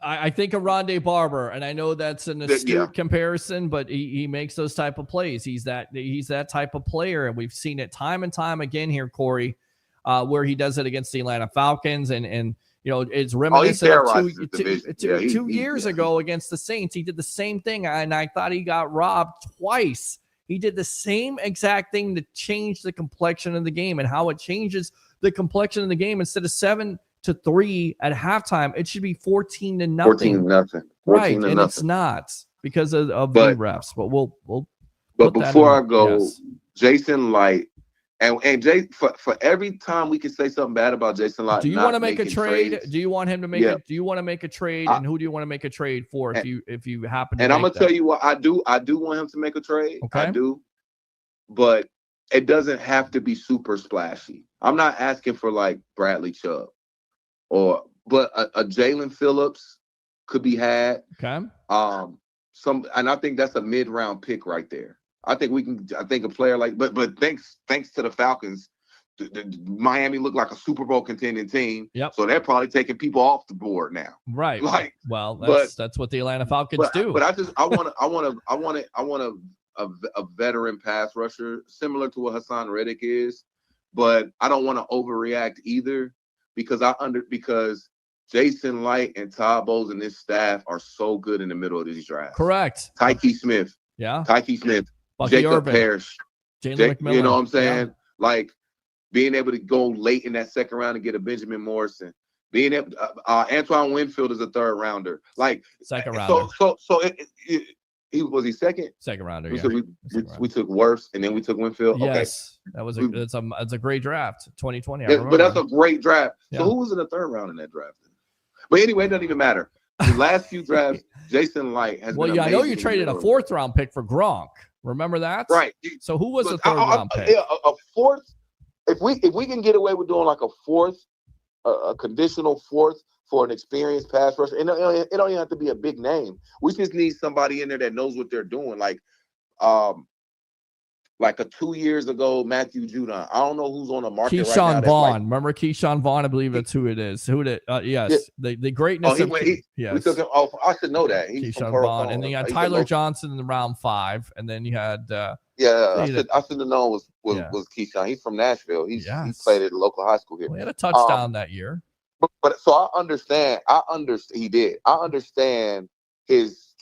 A: I think of Rondé Barber, and I know that's an astute comparison, but he makes those type of plays. He's that type of player, and we've seen it time and time again here, Corey, where he does it against the Atlanta Falcons, and it's reminiscent of 2 years ago against the Saints. He did the same thing, and I thought he got robbed twice. He did the same exact thing to change the complexion of the game, and how it changes the complexion of the game. Instead of 7-3 at halftime, it should be 14-0.
M: 14-0.
A: Right, and it's not because of the refs. But we'll.
M: But before I go, Jason Light. And Jay, for every time we can say something bad about Jason Light,
A: do you want to make a trade? Trades, do you want him to make it? Do you want to make a trade? And who do you want to make a trade for if you happen to?
M: And I'm gonna tell you what I do. I do want him to make a trade. Okay. I do, but it doesn't have to be super splashy. I'm not asking for like Bradley Chubb, but a Jalen Phillips could be had.
A: Okay.
M: And I think that's a mid-round pick right there. I think a player like, but thanks to the Falcons, the Miami looked like a Super Bowl contending team.
A: Yep.
M: So they're probably taking people off the board now.
A: Right.
M: Well,
A: that's what the Atlanta Falcons do.
M: But I want a veteran pass rusher similar to what Hassan Reddick is, but I don't want to overreact either because Jason Light and Todd Bowles and this staff are so good in the middle of these drafts.
A: Correct.
M: Tyke Smith.
A: Yeah.
M: Tyke Smith.
A: Bucky
M: Jacob
A: Irvin,
M: Parrish,
A: Jalen McMillan.
M: You know what I'm saying? Yeah. Like being able to go late in that second round and get a Benjamin Morrison. Being able, Antoine Winfield is a third rounder. Like
A: second rounder.
M: So was he second?
A: Second rounder.
M: We took Wirfs and then we took Winfield.
A: Yes,
M: okay.
A: That was it's a great draft. 2020.
M: But that's a great draft. Yeah. So who was in the third round in that draft? But anyway, it doesn't even matter. The last few drafts, Jason Light has been amazing.
A: I know you traded a 4th round pick for Gronk. Remember that?
M: Right.
A: So who was the 3rd round pick?
M: A 4th. If we can get away with doing like a 4th, a conditional 4th for an experienced pass rusher, and it don't even have to be a big name. We just need somebody in there that knows what they're doing. Like a 2 years ago, Matthew Judon. I don't know who's on the market right now.
A: Keyshawn Vaughn. Remember Keyshawn Vaughn? I believe that's who it is. Yes. Yeah. The greatness of
M: yes. We took him off. I should know that. He's
A: Keyshawn Vaughn. And then you had Tyler Johnson in the round 5. And then you had
M: I should have known was Keyshawn. He's from Nashville. He played at a local high school here.
A: He had a touchdown that year.
M: But so I understand. He did. I understand his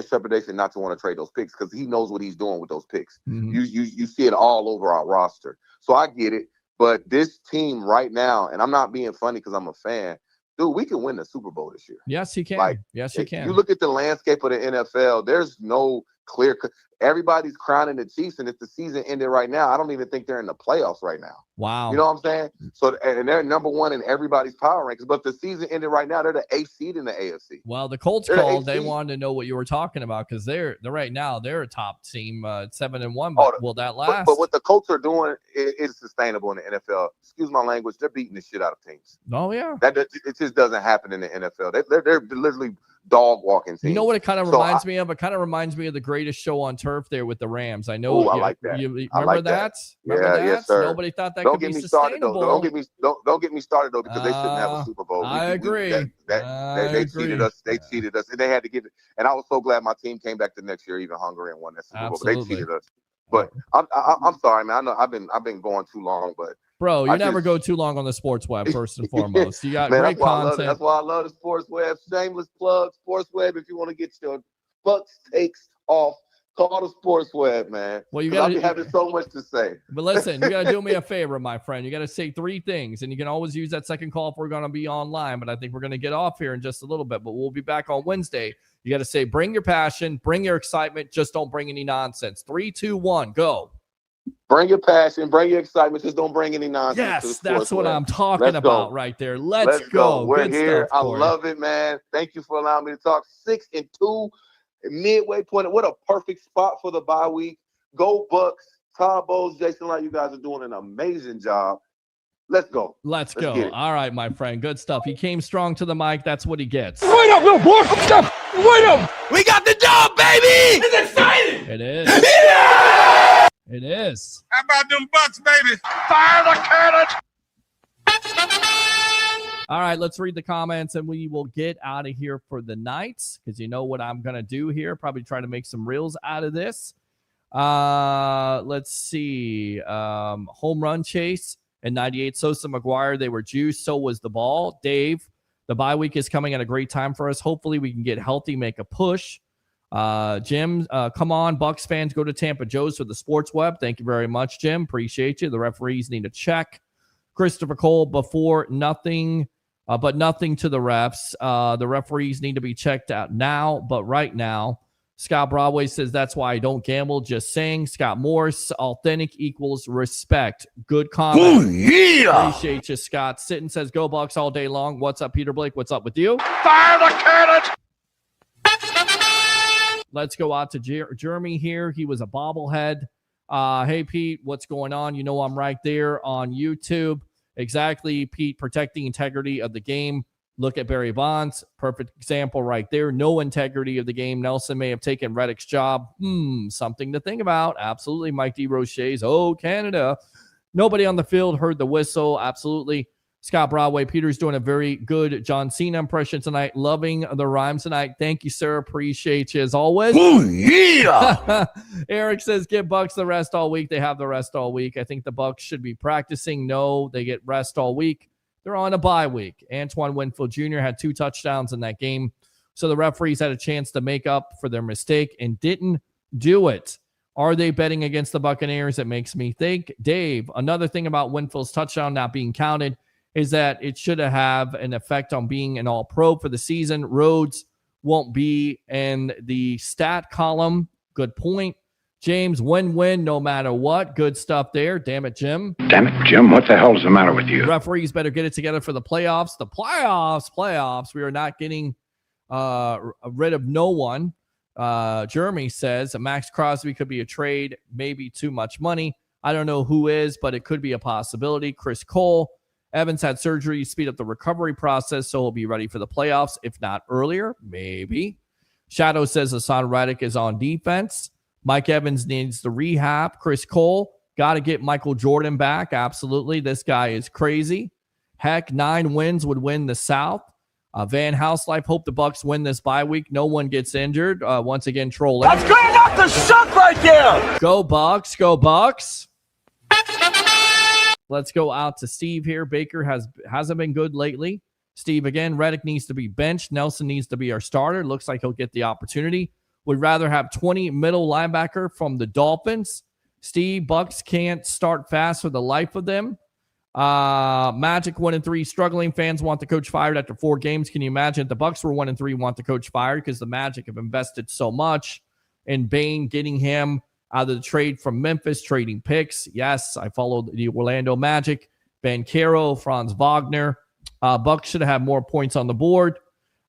M: trepidation not to want to trade those picks because he knows what he's doing with those picks. Mm-hmm. You see it all over our roster. So I get it. But this team right now, and I'm not being funny because I'm a fan, dude, we can win the Super Bowl this year.
A: Yes, he can. Yes, he can.
M: You look at the landscape of the NFL, there's no clear – everybody's crowning the Chiefs, and if the season ended right now, I don't even think they're in the playoffs right now.
A: Wow.
M: You know what I'm saying? So, and they're number 1 in everybody's power rankings. But if the season ended right now, they're the 8th seed in the AFC.
A: Well, the Colts called. They wanted to know what you were talking about because they're right now they're a top team, 7-1. But will that last?
M: But what the Colts are doing is sustainable in the NFL. Excuse my language. They're beating the shit out of teams.
A: Oh yeah.
M: It just doesn't happen in the NFL. They're literally dog walking team.
A: You know what it kind of reminds me of? It kind of reminds me of the Greatest Show on Turf there with the Rams. I know.
M: I like that.
A: You remember that? Remember that?
M: Yes, sir.
A: Nobody thought that
M: don't
A: could
M: get
A: be
M: me
A: sustainable.
M: started, though. Don't get me started though, because they shouldn't have a Super Bowl.
A: I agree.
M: They cheated us. They cheated us, and they had to get it. And I was so glad my team came back the next year even hungrier and won that Super Bowl. But they cheated us. But I'm sorry, man. I know I've been going too long, but
A: bro, you never go too long on the sports web. First and foremost, you got
M: man,
A: great content.
M: That's why I love the sports web. Shameless plug, sports web. If you want to get your Bucs takes off, call the sports web, man.
A: Well, you got to
M: having so much to say.
A: But listen, you got to do me a favor, my friend. You got to say 3 things, and you can always use that second call if we're going to be online. But I think we're going to get off here in just a little bit. But we'll be back on Wednesday. You got to say, bring your passion, bring your excitement. Just don't bring any nonsense. 3, 2, 1, go.
M: Bring your passion, bring your excitement. Just don't bring any nonsense.
A: Yes, that's what I'm talking about right there. Let's go.
M: We're
A: Good
M: here.
A: stuff,
M: I love it, man. Thank you for allowing me to talk. 6-2, midway point. What a perfect spot for the bye week. Go Bucs. Todd Bowles, Jason Light, you guys are doing an amazing job. Let's go.
A: Let's go. All right, my friend. Good stuff. He came strong to the mic. That's what he gets.
D: Wait up, little boy. Wait up. We got the dub, baby. It's exciting.
A: It is.
D: Yeah!
A: It is.
C: How about them Bucs, baby?
E: Fire the cannon.
A: All right, let's read the comments, and we will get out of here for the night, because you know what I'm going to do here. Probably try to make some reels out of this. Let's see. Home run chase in 98. Sosa McGuire, they were juiced. So was the ball. Dave, the bye week is coming at a great time for us. Hopefully we can get healthy, make a push. Jim, come on, Bucs fans, go to Tampa Joe's for the sports web. Thank you very much, Jim. Appreciate you. The referees need to check. Christopher Cole, before nothing, but nothing to the refs. The referees need to be checked out now, but right now. Scott Broadway says that's why I don't gamble. Just saying. Scott Morse, authentic equals respect. Good comment.
D: Ooh, yeah.
A: Appreciate you, Scott. Sitting says go Bucs all day long. What's up, Peter Blake? What's up with you?
E: Fire the cannon.
A: Let's go out to Jeremy here. He was a bobblehead. Hey, Pete, what's going on? You know I'm right there on YouTube. Exactly, Pete, protecting integrity of the game. Look at Barry Bonds. Perfect example right there. No integrity of the game. Nelson may have taken Reddick's job. Something to think about. Absolutely. Mike DeRoche's. Oh, Canada. Nobody on the field heard the whistle. Absolutely. Scott Broadway. Peter's doing a very good John Cena impression tonight. Loving the rhymes tonight. Thank you, sir. Appreciate you as always.
D: Ooh, yeah.
A: Eric says, give Bucs the rest all week. They have the rest all week. I think the Bucs should be practicing. No, they get rest all week. They're on a bye week. Antoine Winfield Jr. had 2 touchdowns in that game. So the referees had a chance to make up for their mistake and didn't do it. Are they betting against the Buccaneers? It makes me think. Dave, another thing about Winfield's touchdown not being counted is that it should have an effect on being an all-pro for the season. Rhodes won't be in the stat column. Good point. James, win-win no matter what. Good stuff there. Damn it, Jim.
N: Damn it, Jim. What the hell is the matter with you?
A: Referees better get it together for the playoffs. The playoffs. We are not getting rid of no one. Jeremy says Max Crosby could be a trade, maybe too much money. I don't know who is, but it could be a possibility. Chris Cole. Evans had surgery to speed up the recovery process, so he'll be ready for the playoffs, if not earlier. Maybe. Shadow says Hassan Reddick is on defense. Mike Evans needs the rehab. Chris Cole, got to get Michael Jordan back. Absolutely. This guy is crazy. Heck, 9 wins would win the South. Van Houselife, hope the Bucs win this bye week. No one gets injured. Once again, trolling.
D: That's great off the suck right there.
A: Go Bucs. Go Bucs. Let's go out to Steve here. Baker hasn't been good lately. Steve, again, Reddick needs to be benched. Nelson needs to be our starter. Looks like he'll get the opportunity. Would rather have 20 middle linebacker from the Dolphins. Steve, Bucs can't start fast for the life of them. Magic 1-3. Struggling fans want the coach fired after 4 games. Can you imagine if the Bucs were 1-3, want the coach fired? Because the Magic have invested so much in Bane, getting him out of the trade from Memphis, trading picks. Yes, I followed the Orlando Magic. Bancaro, Franz Wagner. Bucs should have more points on the board.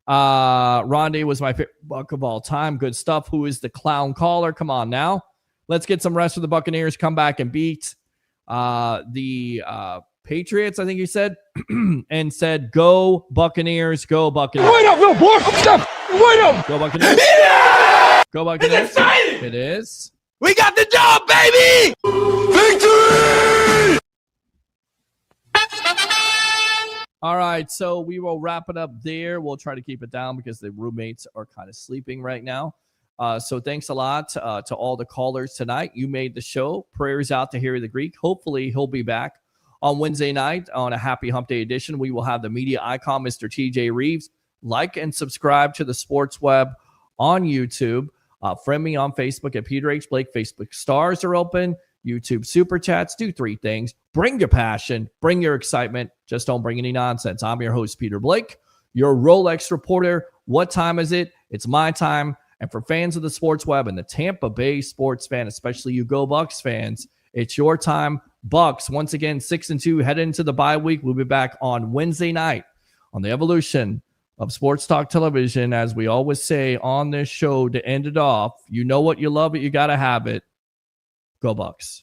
A: Rondé was my favorite Buck of all time. Good stuff. Who is the clown caller? Come on now. Let's get some rest for the Buccaneers. Come back and beat the Patriots, I think you said, and said, go Buccaneers, go Buccaneers.
D: Wait up, little boy. Wait up.
A: Go Buccaneers.
D: Yeah!
A: Go Buccaneers.
D: It's exciting.
A: It is.
D: We got the job, baby. Victory!
A: All right, so we will wrap it up there. We'll try to keep it down because the roommates are kind of sleeping right now. So thanks a lot to all the callers tonight. You made the show. Prayers out to Harry the Greek. Hopefully he'll be back on Wednesday night on a Happy Hump Day edition. We will have the media icon, Mr. TJ Reeves. Like and subscribe to the Sports Web on YouTube. Friend me on Facebook at Peter H. Blake. Facebook stars are open. YouTube super chats. Do 3 things. Bring your passion. Bring your excitement. Just don't bring any nonsense. I'm your host, Peter Blake, your Rolex reporter. What time is it? It's my time. And for fans of the Sports Web and the Tampa Bay sports fan, especially you Go Bucs fans, it's your time. Bucs, once again, 6-2, headed into the bye week. We'll be back on Wednesday night on the evolution of Sports Talk Television. As we always say on this show to end it off, you know what, you love it, you got to have it. Go Bucs.